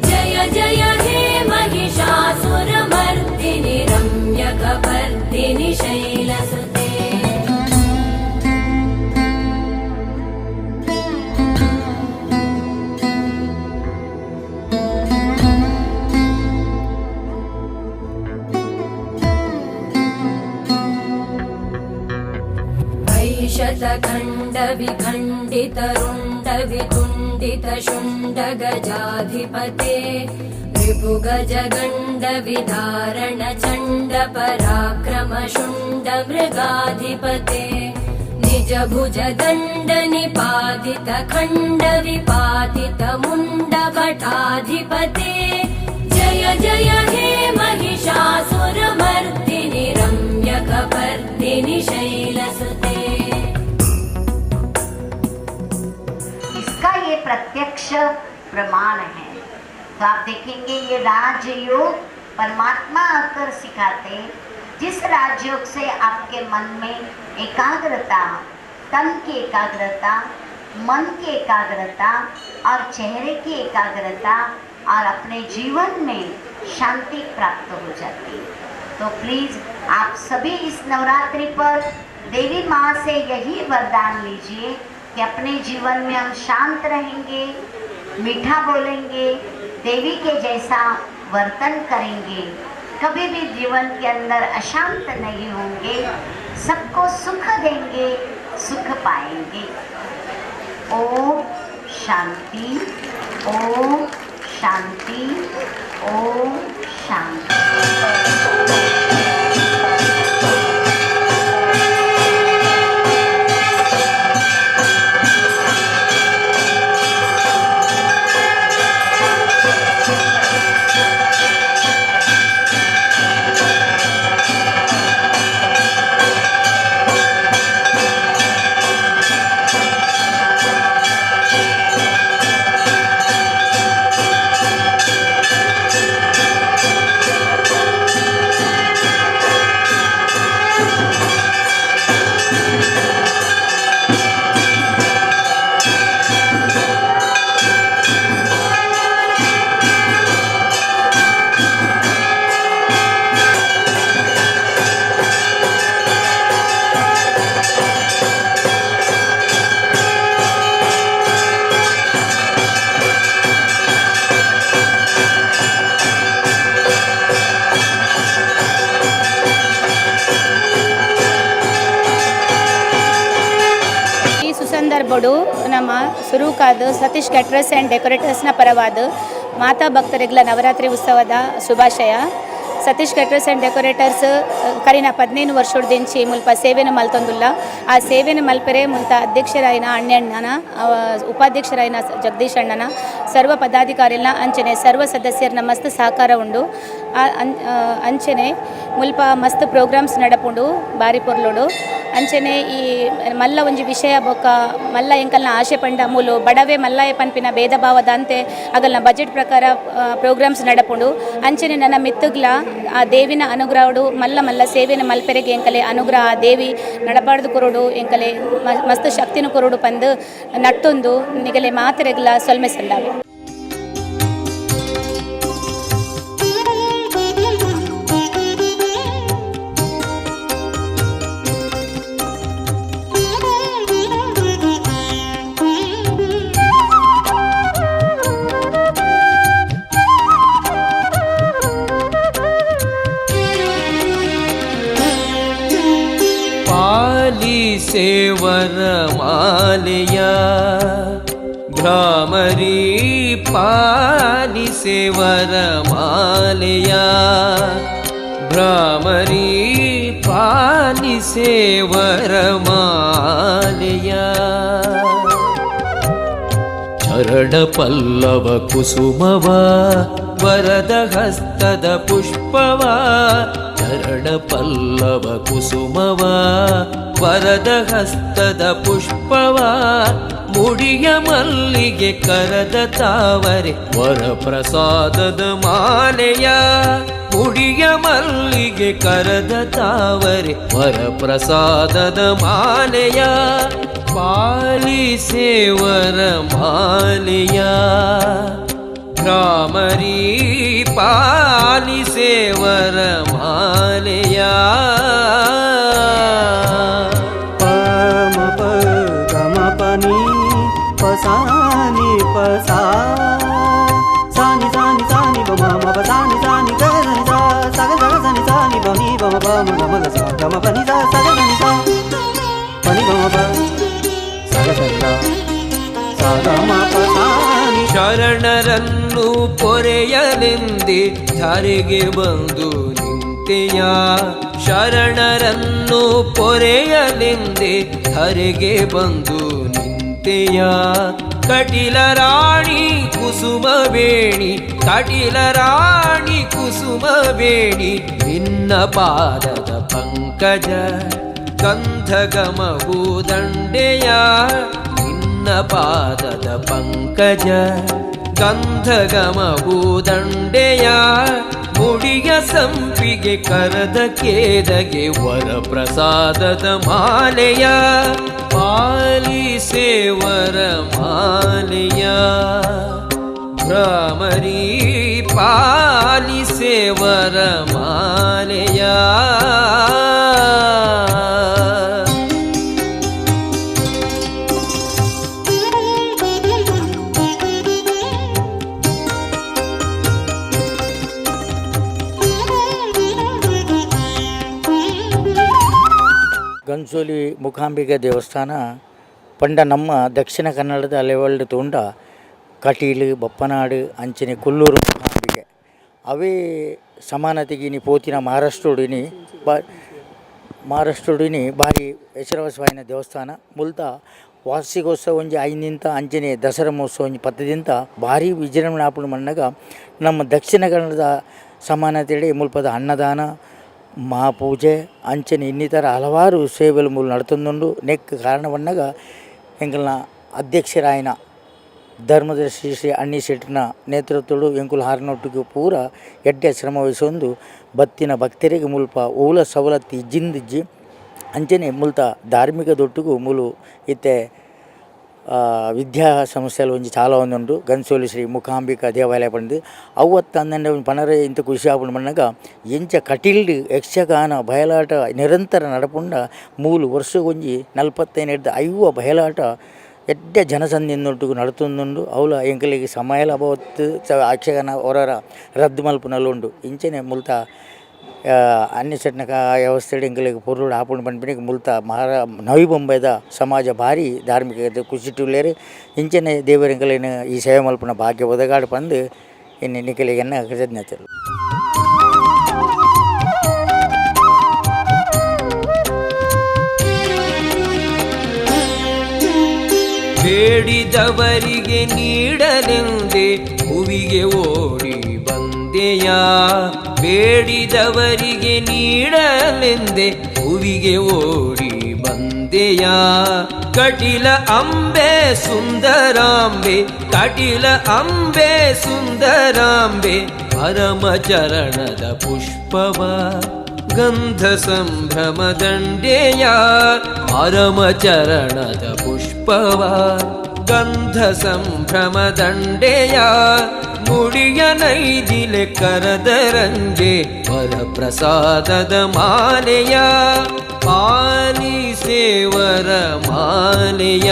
जय जय हे महिषासुरमर्दिनि रम्यकपर्दिनि शैलसुते शतखण्डविखण्डितरुण्डवितुण्डितशुण्डगजाधिपते रिपुगजगण्डविधारण चण्ड पराक्रमशुण्डमृगाधिपते निजभुजदण्ड निपातित खण्डविपातित मुण्डभटाधिपते जय जय हे महिषासुरमर्दिनि रम्यकपर्दिनि शैलसुते इसका ये प्रत्यक्ष प्रमाण है। तो आप देखेंगे ये राजयोग परमात्मा आकर सिखाते, जिस राजयोग से आपके मन में एकाग्रता, तन की एकाग्रता, मन की एकाग्रता और चेहरे की एकाग्रता और अपने जीवन में शांति प्राप्त हो जाती है। तो प्लीज आप सभी इस नवरात्रि पर देवी माँ से यही वरदान लीजिए कि अपने जीवन में हम शांत रहेंगे, मीठा बोलेंगे, देवी के जैसा वर्तन करेंगे, कभी भी जीवन के अंदर अशांत नहीं होंगे, सबको सुख देंगे, सुख पाएंगे। ओम शांति, ओम शांति, ओम शांति। ಸಂದರ್ಭಡು ನಮ್ಮ ಸುರೂಕಾದ ಸತೀಶ್ ಕ್ಯಾಟ್ರರ್ಸ್ ಆ್ಯಂಡ್ ಡೆಕೋರೇಟರ್ಸ್ನ ಪರವಾದ ಮಾತಾ ಭಕ್ತರಿಗಳ ನವರಾತ್ರಿ ಉತ್ಸವದ ಶುಭಾಶಯ. ಸತೀಶ್ ಕ್ಯಾಟ್ರರ್ಸ್ ಆ್ಯಂಡ್ ಡೆಕೋರೇಟರ್ಸ್ ಕರಿನ 15 ವರ್ಷದಿಂದ ಮುಲ್ಪ ಸೇವೆನ ಮಲ್ತೊಂದುಲ್ಲ. ಆ ಸೇವೆನ ಮಲ್ಪೆರೆ ಮುಂತ ಅಧ್ಯಕ್ಷರಾಯಿನ ಅಣ್ಣನ ಉಪಾಧ್ಯಕ್ಷರಾಯಿನ ಜಗದೀಶ್ ಅಣ್ಣನ ಸರ್ವ ಪದಾಧಿಕಾರಿಗಳ ಅಂಚನೆ ಸರ್ವ ಸದಸ್ಯರನ್ನ ಮಸ್ತ್ ಸಹಕಾರ ಉಂಡು. ಅಂಚನೆ ಮುಲ್ಪ ಮಸ್ತ್ ಪ್ರೋಗ್ರಾಮ್ಸ್ ನಡಪುಂಡು ಬಾರಿ ಪೊರ್ಲುಡು. ಅಂಚನೆ ಈ ಮಲ್ಲ ಒಂಜಿ ವಿಷಯ ಬೊಕ್ಕ ಮಲ್ಲ ಎಂಕಲ್ನ ಆಶೆ ಪಂಡ ಮೂಲು ಬಡವೆ ಮಲ್ಲ ಪನ್ಪಿನ ಭೇದ ಭಾವದ ಅಂತೆ ಆಗಲ್ನ ಬಜೆಟ್ ಪ್ರಕಾರ ಪ್ರೋಗ್ರಾಮ್ಸ್ ನಡಪುಂಡು ಅಂಚನೆ ನನ್ನ ಮಿತ್ತುಗ್ಲ ಆ ದೇವಿನ ಅನುಗ್ರಹಡು ಮಲ್ಲ ಮಲ್ಲ ಸೇವೆನ ಮಲ್ಪೆರೆಗೆ ಎಂಕಲೆ ಅನುಗ್ರಹ ಆ ದೇವಿ ನಡಬಾರ್ದು ಕೊರೋಡು ಎಂಕಲೆ ಮಸ್ತ್ ಶಕ್ತಿನ ಕೊರೋಡು ಪಂದು ನಟ್ಟೊಂದು ನಿಗಲೆ ಮಾತೆರೆಗ್ಲ ಸೊಲ್ಮೆ ಸಂದಾವೆ. सेवर मालया भ्रामरी पाली सेवर मालया भ्रामरी पाली सेवर मालया चरण पल्लव कुसुमव वरद हस्तद पुष्पव चरण पल्लव कुसुमव ವರದ ಹಸ್ತದ ಪುಷ್ಪವ ಮುಡಿಯ ಮಲ್ಲಿಗೆ ಕರದ ತಾವರೆ ವರ ಪ್ರಸಾದದ ಮಾಲೆಯ ಮುಡಿಯ ಮಲ್ಲಿಗೆ ಕರದ ತಾವರೆ ವರ ಪ್ರಸಾದದ ಮಾಲೆಯ ಪಾಲಿಸೇವರ ಮಾಲೆಯ ಭ್ರಾಮರಿ ಪಾಲಿಸೇವರ ಮಾಲೆಯ सानी पसा सानी सानी सानी बम म सानी सानी ग नी सा सा ग सानी सानी बमी बम ब म ग म ग सा ग म प नि सा सा ग नि सा प नि बम ब सा ग सा सा ग म प सानी ಶರಣರನ್ನು ಪೊರೆಯಲೆಂದೇ ಧರೆಗೆ ಬಂದು ನಿಂತೆಯ ಶರಣರನ್ನು ಪೊರೆಯಲೆಂದೇ ಧರೆಗೆ ಬಂದು ಕಟಿಲ ರಾಣಿ ಕುಸುಮ ಬೇಣಿ ಕಟಿಲ ರಾಣಿ ಕುಸುಮ ಬೇಣಿ ನಿನ್ನ ಪಾದದ ಪಂಕಜ ಗಂಧಗಮ ಹೂದಂಡೆಯ ನಿನ್ನ ಪಾದದ ಪಂಕಜ ಗಂಧಗಮ ಹೂದಂಡೆಯ ಮುಡಿಯ ಸಂಪಿಗೆ ಕರದ ಕೇದಗೆ ವರ ಪ್ರಸಾದದ ಮಾಲೆಯ ಪಾಲಿಸೇವರ ಮಾಲೆಯ ಭ್ರಾಮರಿ ಪಾಲಿಸೇವರ ಮಾಲೆಯ ಗನ್ಸೋಲಿ ಮೂಕಾಂಬಿಕೆ ದೇವಸ್ಥಾನ ಪಂಡ ನಮ್ಮ ದಕ್ಷಿಣ ಕನ್ನಡದ ಲೆವೆಲ್ಡ್ ತೋಂಡ ಕಟೀಲು ಬಪ್ಪನಾಡು ಅಂಚನೆ ಕೊಲ್ಲೂರು ಮೂಕಾಂಬಿಕೆ ಅವೇ ಸಮಾನತೆಗಿನಿ ಪೋತಿನ ಮಹಾರಾಷ್ಟ್ರಡಿನಿ ಭಾರಿ ಹೆಸರುವಾಸಿನ ದೇವಸ್ಥಾನ ಮುಲ್ತ ವಾರ್ಷಿಕೋತ್ಸವ ಒಂಜಿ ಐನಿಂತ ಅಂಚನೆ ದಸರಾ ಮಹೋತ್ಸವ ಒಂಜಿ ಪತ್ತದಿಂತ ಭಾರಿ ವಿಜೃಂಭಣೆ ಆಪುಂಡು ಮಣ್ಣಾಗ ನಮ್ಮ ದಕ್ಷಿಣ ಕನ್ನಡದ ಸಮಾನತೆಯಡಿ ಮುಲ್ಪದ ಅನ್ನದಾನ ಮಹಾಪೂಜೆ ಅಂಚನೆ ಇನ್ನಿತರ ಹಲವಾರು ಸೇವೆಗಳು ಮೂಲ ನಡ್ತೊಂದುಂಡು ನೆಕ್ ಕಾರಣವನ್ನಾಗ ಎಂಕಲ್ನ ಅಧ್ಯಕ್ಷರಾಯನ ಧರ್ಮದರ್ಶಿ ಶ್ರೀ ಅಣ್ಣಿ ಶೆಟ್ಟಿನ ನೇತೃತ್ವಡು ಎಂಕುಲು ಹಾರನೊಟ್ಟಿಗೆ ಪೂರ ಎಡ್ಡೆ ಶ್ರಮ ವಹಿಸೊಂದು ಬತ್ತಿನ ಭಕ್ತರಿಗೆ ಮುಲ್ಪ ಓಲ ಸವಲತ್ತಿ ಇಜ್ಜಿಂದಿಜ್ಜಿ ಅಂಚನೆ ಮುಲ್ತ ಧಾರ್ಮಿಕ ದೊಟ್ಟಿಗೂ ಮೂಲು ಇತ್ತೆ ವಿದ್ಯಾ ಸಂಸ್ಥೆಯಲ್ಲಿ ಒಂಜಿ ಚಾಲ ಒಂದುಂಡು ಗನ್ಸೋಲಿ ಶ್ರೀ ಮೂಕಾಂಬಿಕಾ ದೇವಾಲಯ ಪಂಡು ಅವತ್ತು ಅಂದಂಡೆ ಒಂದು ಪನರೆ ಇಂಥ ಖುಷಿ ಆಪುಂಡು ಮಣ್ಣಾಗ ಎಂಚ ಕಟೀಲ್ಡ್ ಯಕ್ಷಗಾನ ಬಯಲಾಟ ನಿರಂತರ ನಡಪುಂಡ ಮೂಲು ವರ್ಷಗೊಂಜಿ 45 ಬಯಲಾಟ ಎಡ್ಡೆ ಜನಸಂಧಿಯನ್ನೊಟ್ಟಿಗೂ ನಡತೊಂದುಂಡು ಅವಲ ಎಂಕಲಿಗೆ ಸಮಯ ಅಭವತ್ತು ಯಕ್ಷಗಾನ ಹೊರರ ರದ್ದು ಮಲ್ಪುನಲ್ಲುಂಡು ಇಂಚನೆ ಮುಲ್ತ ಅನ್ಯಚಟ್ನ ವ್ಯವಸ್ಥೆ ಎಂಕಲಿಗೆ ಪೊರುಳು ಆಪುಂಡು ಪಂಪಿನಿಗೆ ಮುಲ್ತ ನವಿ ಬೊಂಬೈದ ಸಮಾಜ ಭಾರಿ ಧಾರ್ಮಿಕ ಖುಷಿಟ್ಟುಳ್ಳೇರು ಇಂಚನೆ ದೇವರೆಂಕಲಿನ ಈ ಸೇವೆ ಮಲ್ಪನ ಭಾಗ್ಯ ಒದಗಾಡು ಪಂದು ಇನ್ನು ನಿಖಲಿಗೆನ್ನ ಕೃತಜ್ಞತೆ. ಬೇಡಿದವರಿಗೆ ನೀಡಲೆಂದೇ ಹೂವಿಗೆ ಓಡಿ ಬಂದೆಯ ಬೇಡಿದವರಿಗೆ ನೀಡಲೆಂದೇ ಹೂವಿಗೆ ಓಡಿ ಬಂದೆಯ ಕಟಿಲ ಅಂಬೆ ಸುಂದರಾಂಬೆ ಕಟಿಲ ಅಂಬೆ ಸುಂದರಾಂಬೆ ಪರಮ ಚರಣದ ಪುಷ್ಪವ ಗಂಧ ಸಂಭ್ರಮ ದಂಡೆಯ ಪರಮ ಚರಣದ ಪುಷ್ಪವ ಗಂಧ ಸಂಭ್ರಮ ದಂಡೆಯ ಮುಡಿಯ ನೈದಿಲೆ ಕರದರಂಜೆ ವರಪ್ರಸಾದದ ಮಾಲೆಯ ಪಾಲಿಸೇವರ ಮಾಲೆಯ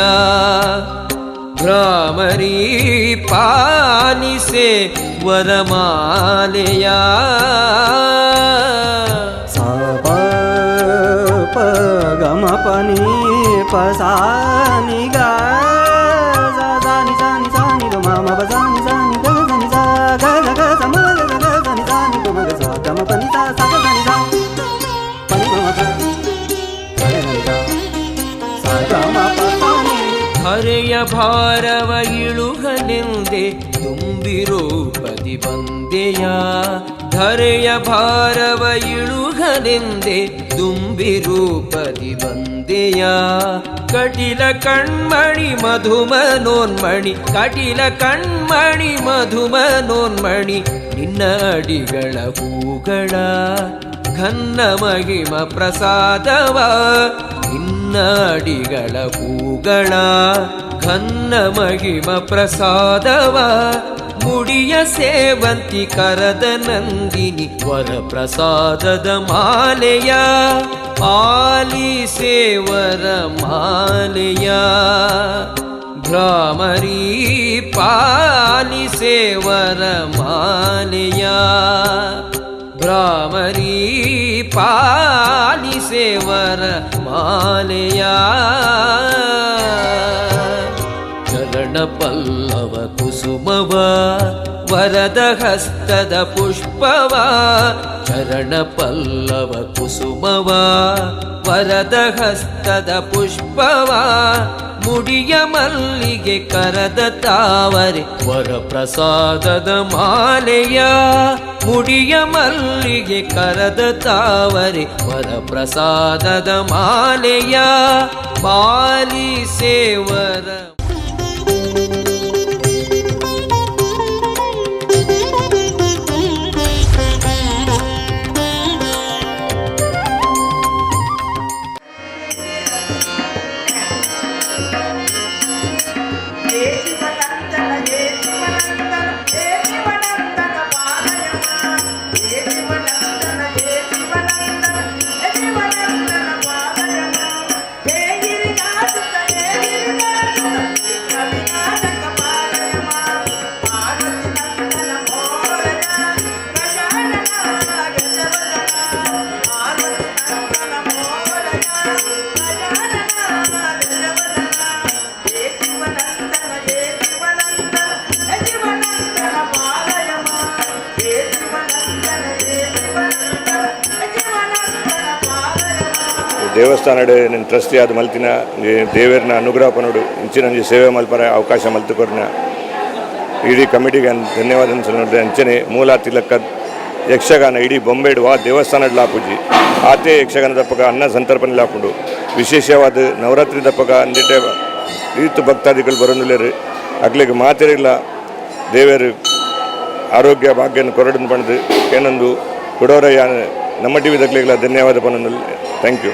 ಭ್ರಾಮರಿ ಪಾಲಿಸೆ ವರಮಾಲೆಯ ಪ ಪ ಗಮ ಪನಿ ಪ ಸಾ ನಿ ಗ ಸಾ ನಿ ಸಾ ನಿ ಸಾ ನಿ ಗ ಮ ಮ ಪ ಸಾ ನಿ ಸಾ ನಿ ಗ ಗ ನಿ ಸಾ ಗ ಗ ಗ ಸ ಮ ಗ ಗ ಗ ಸ ನಿ ಸಾ ನಿ ಗ ಮ ಗ ಸಾ ಗ ಮ ಪ ನಿ ಸಾ ಸಾ ಗ ಗ ನಿ ಸಾ ಪ ನಿ ಗ ಮ ಗ ಗ ಗ ನಿ ಸಾ ಸಾ ಗ ಮ ಪ ಸಾ ನಿ ಹರೆಯ ಭಾರವ ಇಳುಗನೆಂದೆ ತುಂಬಿರೂಪದಿ ಬಂದೆಯ ಧರೆಯ ಭಾರವ ಇಳುಗನೆಂದೆ ದುಂಬಿರೂಪದಿ ಬಂದೆಯ ಕಟಿಲ ಕಣ್ಮಣಿ ಮಧುಮನೋನ್ಮಣಿ ಕಟಿಲ ಕಣ್ಮಣಿ ಮಧುಮನೋನ್ಮಣಿ ನಿನ್ನ ಅಡಿಗಳ ಹೂಗಳ ಘನ್ನ ಮಹಿಮ ಪ್ರಸಾದವ ನಿನ್ನ ಅಡಿಗಳ ಹೂಗಳ ಘನ್ನ ಮಹಿಮ ಪ್ರಸಾದವ ಮುಡಿಯ ಸೇವಂತಿ ಕರದ ನಂದಿನಿ ವರ ಪ್ರಸಾದದ ಮಾಲೆಯ ಪಾಲಿಸೇವರ ಮಾಲೆಯ ಭ್ರಾಮರಿ ಪಾಲಿಸೇವರ ಮಾಲೆಯ ಭ್ರಾಮರಿ ಪಾಲಿಸೇವರ ಮಾಲೆಯ ಚರಣ ಪಲ್ಲವ ಕುಸುಮವ ವರದ ಹಸ್ತದ ಪುಷ್ಪವ ಚರಣ ಪಲ್ಲವ ಕುಸುಮವ ವರದ ಹಸ್ತದ ಪುಷ್ಪವ ಮುಡಿಯ ಮಲ್ಲಿಗೆ ಕರದ ತಾವರೆ ವರ ಪ್ರಸಾದದ ಮಾಲೆಯ ಮುಡಿಯ ಮಲ್ಲಿಗೆ ಕರದ ತಾವರೆ ವರ ಪ್ರಸಾದದ ಮಾಲೆಯ ಪಾಲಿಸೇವರ ದೇವಸ್ಥಾನದ ಟ್ರಸ್ಟಿ ಆದ ಮಲ್ತಿನ ದೇವರನ ಅನುಗ್ರಹ ಪನೋಡು ಇಂಚಿನ ಸೇವೆ ಮಲ್ಪರ ಅವಕಾಶ ಮಲ್ತುಕೊರ್ನ ಇಡೀ ಕಮಿಟಿಗೆ ಧನ್ಯವಾದ ಅನ್ಸೋದು ಅಂಚನೆ ಮೂಲ ತಿಲಕ ಯಕ್ಷಗಾನ ಇಡೀ ಬೊಂಬೆಡುವ ದೇವಸ್ಥಾನದ ಲಾಪುಜಿ ಆತೆ ಯಕ್ಷಗಾನ ದಪ್ಪಗ ಅನ್ನ ಸಂತರ್ಪಣೆ ಲಾಪುಂಡು ವಿಶೇಷವಾದ ನವರಾತ್ರಿ ದಪ್ಪಗ ಅಂದಿಟ್ಟೆ ರೀತು ಭಕ್ತಾದಿಗಳು ಬರೋದಿಲ್ಲರು ಅಗ್ಲಿಗೆ ಮಾತಿರಲಿಲ್ಲ ದೇವರು ಆರೋಗ್ಯ ಭಾಗ್ಯನ ಕೊರಡನ್ನು ಪಡೆದು ಏನೊಂದು ಕೊಡೋರಯ್ಯ ನಮ್ಮ ಟಿವಿ ದಗ್ಲಿಗೆಲ್ಲ ಧನ್ಯವಾದ ಪನೊಂದು ಥ್ಯಾಂಕ್ ಯು.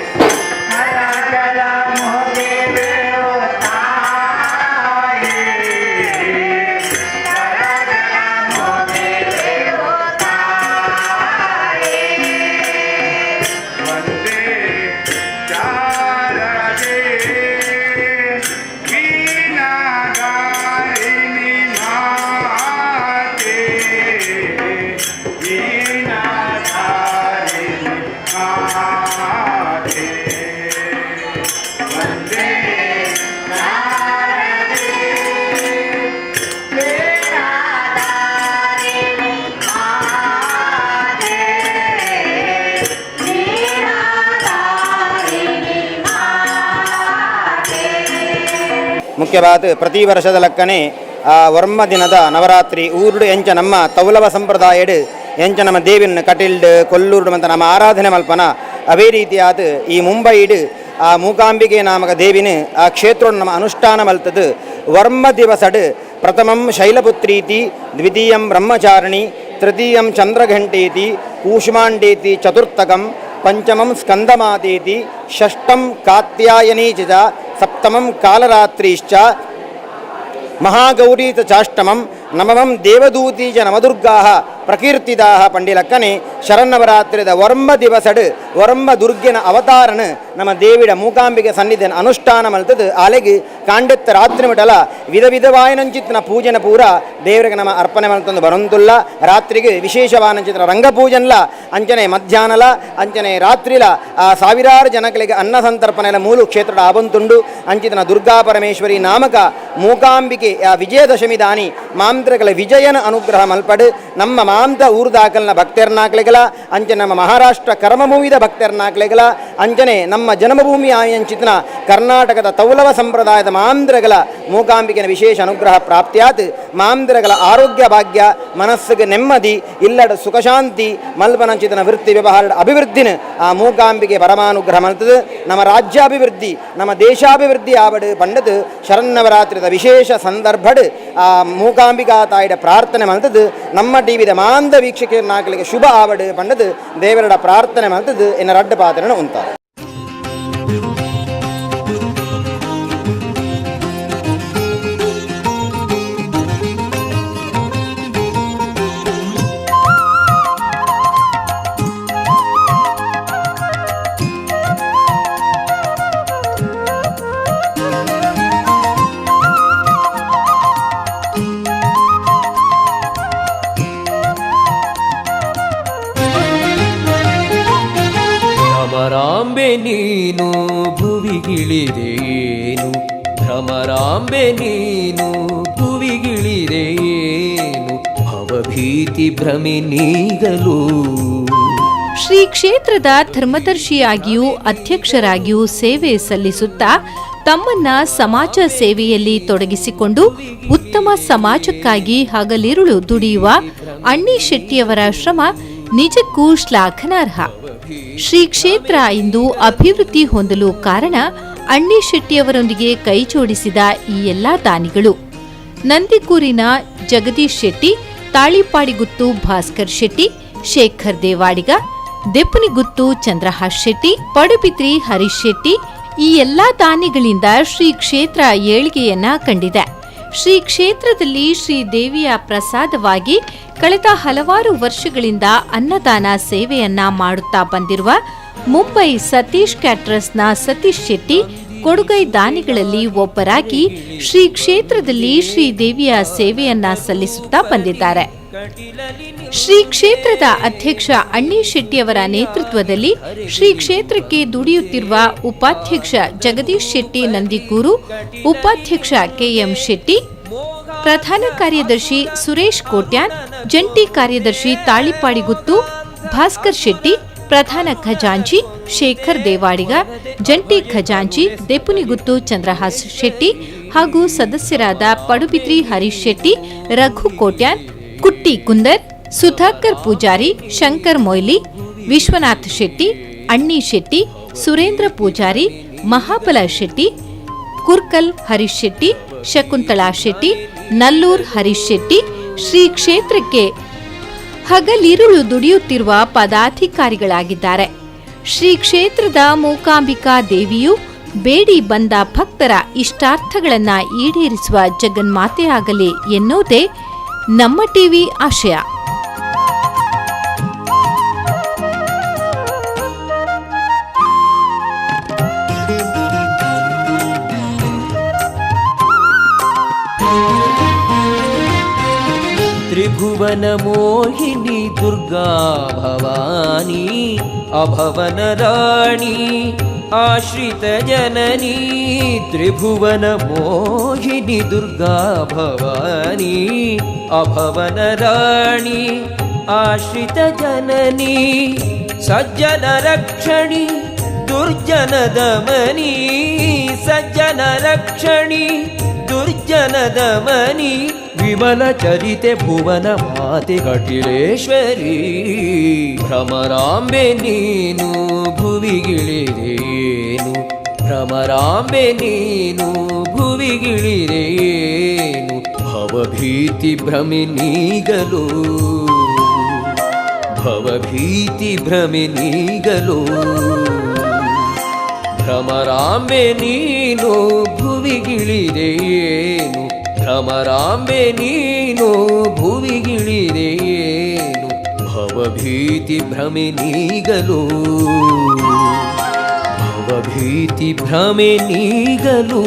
ಮುಖ್ಯವಾದ ಪ್ರತಿ ವರ್ಷದ ಲೆಕ್ಕನೆ ವರ್ಮ ದಿನದ ನವರಾತ್ರಿ ಊರುಡು ಎಂಚ ನಮ್ಮ ತೌಲವ ಸಂಪ್ರದಾಯಡ್ ಎಂಚ ನಮ್ಮ ದೇವಿನ ಕಟಿಲ್ಡ್ ಕೊಲ್ಲೂರು ಮತ್ತು ನಮ್ಮ ಆರಾಧನೆ ಮಲ್ಪನ ಅವೇ ರೀತಿಯಾದ ಈ ಮುಂಬೈಡ್ ಆ ಮೂಕಾಂಬಿಕೆ ನಾಮಕ ದೇವಿನ ಆ ಕ್ಷೇತ್ರ ನಮ್ಮ ಅನುಷ್ಠಾನ ಮಲ್ತದು ವರ್ಮ ದಿವಸಡ್ ಪ್ರಥಮಂ ಶೈಲಪುತ್ರೀತಿ ದ್ವಿತೀಯಂ ಬ್ರಹ್ಮಚಾರಿಣಿ ತೃತೀಯಂ ಚಂದ್ರಘಂಟೇತಿ ಕೂಷ್ಮಾಂಡೇತಿ ಚತುರ್ಥಕಂ ಪಂಚಮಂ ಸ್ಕಂದಮಾತೇತಿ ಷಷ್ಠಂ ಕಾತ್ಯಾಯನೀ ಚ ಸಪ್ತಮಂ ಕಾಲರಾತ್ರಿಶ್ಚ ಮಹಾಗೌರೀತ ಚಾಷ್ಟಮಂ ನವಮಂ ದೇವದೂತಿ ಚ ನವದುರ್ಗಾ ಪ್ರಕೀರ್ತಿದಾ ಪಂಡಿಲಕ್ಕನೆ ಶರನ್ನವರಾತ್ರಿದ ವರ್ಮ ದಿವಸಡ್ ವರ್ಮ ದುರ್ಗಿನ ಅವತಾರನ ನಮ್ಮ ದೇವಿಡ ಮೂಕಾಂಬಿಕೆ ಸನ್ನಿಧಿನ ಅನುಷ್ಠಾನ ಮಲ್ತದು ಆಲೆಗೆ ಕಾಂಡೆತ್ತ ರಾತ್ರಿ ಮಟಲ ವಿಧ ವಿಧವಾಯನಂಚಿತ್ನ ಪೂಜನ ಪೂರ ದೇವರಿಗೆ ನಮ್ಮ ಅರ್ಪಣೆ ಮಲ್ತಂದು ಬರಂತುಲ್ಲ ರಾತ್ರಿಗೆ ವಿಶೇಷವಾನಂಚಿತ್ರ ರಂಗಪೂಜನ್ಲ ಅಂಚನೆ ಮಧ್ಯಾಹ್ನಲ ಅಂಚನೆ ರಾತ್ರಿಲ ಆ ಸಾವಿರಾರು ಜನಗಳಿಗೆ ಅನ್ನ ಸಂತರ್ಪಣೆಲ ಮೂಲು ಕ್ಷೇತ್ರದ ಆಬಂತುಂಡು ಅಂಚಿತನ ದುರ್ಗಾ ಪರಮೇಶ್ವರಿ ನಾಮಕ ಮೂಕಾಂಬಿಕೆ ಆ ವಿಜಯದಶಮಿ ದಾನಿ ಮಾಂತ್ರಗಳ ವಿಜಯನ ಅನುಗ್ರಹ ಮಲ್ಪಡು ನಮ್ಮ ಮಾಂತ ಊರ್ದಾಕಲ್ನ ಭಕ್ತರ್ನಾಕ್ಲೆಗಲ ಅಂಚನೆ ನಮ್ಮ ಮಹಾರಾಷ್ಟ್ರ ಕರ್ಮಭೂಮಿದ ಭಕ್ತರ್ನಾಕ್ಲೆಗಲ ಅಂಚನೆ ನಮ್ಮ ಜನ್ಮಭೂಮಿ ಆಯಂಚಿತ್ನ ಕರ್ನಾಟಕದ ತೌಲವ ಸಂಪ್ರದಾಯದ ಮಾಂದ್ರಗಳ ಮೂಕಾಂಬಿಕೆನ ವಿಶೇಷ ಅನುಗ್ರಹ ಪ್ರಾಪ್ತಿಯಾತ್ ಮಾಂದ್ರಗಳ ಆರೋಗ್ಯ ಭಾಗ್ಯ ಮನಸ್ಸಿಗೆ ನೆಮ್ಮದಿ ಇಲ್ಲಡ ಸುಖಶಾಂತಿ ಮಲ್ಪನಂಚಿತನ ವೃತ್ತಿ ವ್ಯವಹಾರದ ಅಭಿವೃದ್ಧಿನ ಆ ಮೂಕಾಂಬಿಕೆ ಪರಮಾನುಗ್ರಹ ಮಲ್ತದು ನಮ್ಮ ರಾಜ್ಯಾಭಿವೃದ್ಧಿ ನಮ್ಮ ದೇಶಾಭಿವೃದ್ಧಿ ಆವಡು ಪಂಡದು ಶರನ್ನವರಾತ್ರಿದ ವಿಶೇಷ ಸಂದರ್ಭಡ್ ಆ ಮೂಕಾಂಬಿಕಾ ತಾಯಿಡ ಪ್ರಾರ್ಥನೆ ಮಲ್ತದು ನಮ್ಮ ಟಿವಿದ ಮಾಂದ ವೀಕ್ಷಕನಾಗಲಿಕ್ಕೆ ಶುಭ ಆವಡು ಪಂಡದು ದೇವರಡ ಪ್ರಾರ್ಥನೆ ಮಲ್ತದು ಎನ್ನ ರಡ್ಡ ಪಾತ್ರನ ಉಂಟ ಭ್ರಮರಾಂಬೆ ನೀನು ಭುವಿಗಿಳಿದೇನು ಭ್ರಮರಾಂಬೆ ನೀನು ಭುವಿಗಿಳಿದೇನು ಭವಭೀತಿ ಭ್ರಮೆ ನೀಗಲು. ಶ್ರೀ ಕ್ಷೇತ್ರದ ಧರ್ಮದರ್ಶಿಯಾಗಿಯೂ ಅಧ್ಯಕ್ಷರಾಗಿಯೂ ಸೇವೆ ಸಲ್ಲಿಸುತ್ತಾ ತಮ್ಮನ್ನ ಸಮಾಜ ಸೇವೆಯಲ್ಲಿ ತೊಡಗಿಸಿಕೊಂಡು ಉತ್ತಮ ಸಮಾಜಕ್ಕಾಗಿ ಹಗಲಿರುಳು ದುಡಿಯುವ ಅಣ್ಣಿ ಶೆಟ್ಟಿಯವರ ಶ್ರಮ ನಿಜಕ್ಕೂ ಶ್ಲಾಘನಾರ್ಹ. ಶ್ರೀ ಕ್ಷೇತ್ರ ಇಂದು ಅಭಿವೃದ್ಧಿ ಹೊಂದಲು ಕಾರಣ ಅಣ್ಣಿ ಶೆಟ್ಟಿಯವರೊಂದಿಗೆ ಕೈಜೋಡಿಸಿದ ಈ ಎಲ್ಲಾ ದಾನಿಗಳು. ನಂದಿಕೂರಿನ ಜಗದೀಶ್ ಶೆಟ್ಟಿ, ತಾಳಿಪಾಡಿಗುತ್ತು ಭಾಸ್ಕರ್ ಶೆಟ್ಟಿ, ಶೇಖರ್ ದೇವಾಡಿಗ, ದೆಪ್ಪನಿಗುತ್ತು ಚಂದ್ರಹಾಸ್ ಶೆಟ್ಟಿ, ಪಡುಬಿದ್ರಿ ಹರೀಶ್ ಶೆಟ್ಟಿ, ಈ ಎಲ್ಲಾ ದಾನಿಗಳಿಂದ ಶ್ರೀ ಕ್ಷೇತ್ರ ಏಳಿಗೆಯನ್ನ ಕಂಡಿದೆ. ಶ್ರೀ ಕ್ಷೇತ್ರದಲ್ಲಿ ಶ್ರೀದೇವಿಯ ಪ್ರಸಾದವಾಗಿ ಕಳೆದ ಹಲವಾರು ವರ್ಷಗಳಿಂದ ಅನ್ನದಾನ ಸೇವೆಯನ್ನ ಮಾಡುತ್ತಾ ಬಂದಿರುವ ಮುಂಬೈ ಸತೀಶ್ ಕ್ಯಾಟರರ್ಸ್ನ ಸತೀಶ್ ಶೆಟ್ಟಿ ಕೊಡುಗೈ ದಾನಿಗಳಲ್ಲಿ ಒಬ್ಬರಾಗಿ ಶ್ರೀ ಕ್ಷೇತ್ರದಲ್ಲಿ ಶ್ರೀದೇವಿಯ ಸೇವೆಯನ್ನ ಸಲ್ಲಿಸುತ್ತಾ ಬಂದಿದ್ದಾರೆ. ಶ್ರೀ ಕ್ಷೇತ್ರದ ಅಧ್ಯಕ್ಷ ಅಣ್ಣಿ ಶೆಟ್ಟಿಯವರ ನೇತೃತ್ವದಲ್ಲಿ ಶ್ರೀ ಕ್ಷೇತ್ರಕ್ಕೆ ದುಡಿಯುತ್ತಿರುವ ಉಪಾಧ್ಯಕ್ಷ ಜಗದೀಶ್ ಶೆಟ್ಟಿ ನಂದಿಕೂರು, ಉಪಾಧ್ಯಕ್ಷ ಕೆಎಂ ಶೆಟ್ಟಿ, ಪ್ರಧಾನ ಕಾರ್ಯದರ್ಶಿ ಸುರೇಶ್ ಕೋಟ್ಯಾನ್, ಜಂಟಿ ಕಾರ್ಯದರ್ಶಿ ತಾಳಿಪಾಡಿಗುತ್ತು ಭಾಸ್ಕರ್ ಶೆಟ್ಟಿ, ಪ್ರಧಾನ ಖಜಾಂಚಿ ಶೇಖರ್ ದೇವಾಡಿಗ, ಜಂಟಿ ಖಜಾಂಚಿ ದೆಪ್ಪನಿಗುತ್ತು ಚಂದ್ರಹಾಸ್ ಶೆಟ್ಟಿ ಹಾಗೂ ಸದಸ್ಯರಾದ ಪಡುಬಿದ್ರಿ ಹರೀಶ್ ಶೆಟ್ಟಿ, ರಘು ಕೋಟ್ಯಾನ್, ಕುಟ್ಟಿ ಕುಂದರ್, ಸುಧಾಕರ್ ಪೂಜಾರಿ, ಶಂಕರ್ ಮೊಯ್ಲಿ, ವಿಶ್ವನಾಥ್ ಶೆಟ್ಟಿ, ಅಣ್ಣಿ ಶೆಟ್ಟಿ, ಸುರೇಂದ್ರ ಪೂಜಾರಿ, ಮಹಾಬಲ ಶೆಟ್ಟಿ, ಕುರ್ಕಲ್ ಹರೀಶ್ ಶೆಟ್ಟಿ, ಶಕುಂತಳಾ ಶೆಟ್ಟಿ, ನಲ್ಲೂರ್ ಹರೀಶ್ ಶೆಟ್ಟಿ, ಶ್ರೀ ಕ್ಷೇತ್ರಕ್ಕೆ ಹಗಲಿರುಳು ದುಡಿಯುತ್ತಿರುವ ಪದಾಧಿಕಾರಿಗಳಾಗಿದ್ದಾರೆ. ಶ್ರೀ ಕ್ಷೇತ್ರದ ಮೂಕಾಂಬಿಕಾ ದೇವಿಯು ಬೇಡಿ ಬಂದ ಭಕ್ತರ ಇಷ್ಟಾರ್ಥಗಳನ್ನ ಈಡೇರಿಸುವ ಜಗನ್ಮಾತೆಯಾಗಲಿ ಎನ್ನುವುದೇ ನಮ್ಮ ಟಿವಿ ಆಶಯ. ತ್ರಿಭುವನ ಮೋಹಿನಿ ದುರ್ಗಾ ಭವಾನಿ ಅಭವನ ರಾಣಿ ಆಶ್ರಿತ ಜನನಿ. ತ್ರಿಭುವನ ಮೋಹಿನಿ ದುರ್ಗಾ ಭವಾನಿ ಅಭವನ ರಾಣಿ ಆಶ್ರಿತ ಜನನಿ. ಸಜ್ಜನ ರಕ್ಷಣಿ ದುರ್ಜನ ದಮನಿ, ಸಜ್ಜನ ರಕ್ಷಣಿ ದುರ್ಜನ ದಮನಿ. ವಿಮಲ ಚರಿತೆ ಭುವನ ಮಾತೆ ಕಟಿಲೇಶ್ವರಿ. ಭ್ರಮರಾಂಬೆ ನೀನು ಭುವಿಗಿಳಿದೇನು ಭ್ರಮರಾಂಬೆ ನೀನು ಭುವಿಗಿಳಿರೇನು ಭವಭೀತಿ ಭ್ರಮಿನೀಗಲು ಭವಭೀತಿ ಭ್ರಮಿನೀಗಲು ಭ್ರಮರಾಂಬೆ ನೀನು ಭುವಿಗಿಳಿರೇನು ಭ್ರಮರಾಂಬೆ ನೀನು ಭುವಿಗಿಳಿರೇನು ಭವಭೀತಿ ಭ್ರಮಿನೀಗಲು ಭವಭೀತಿ ಭ್ರಮಿನೀಗಲು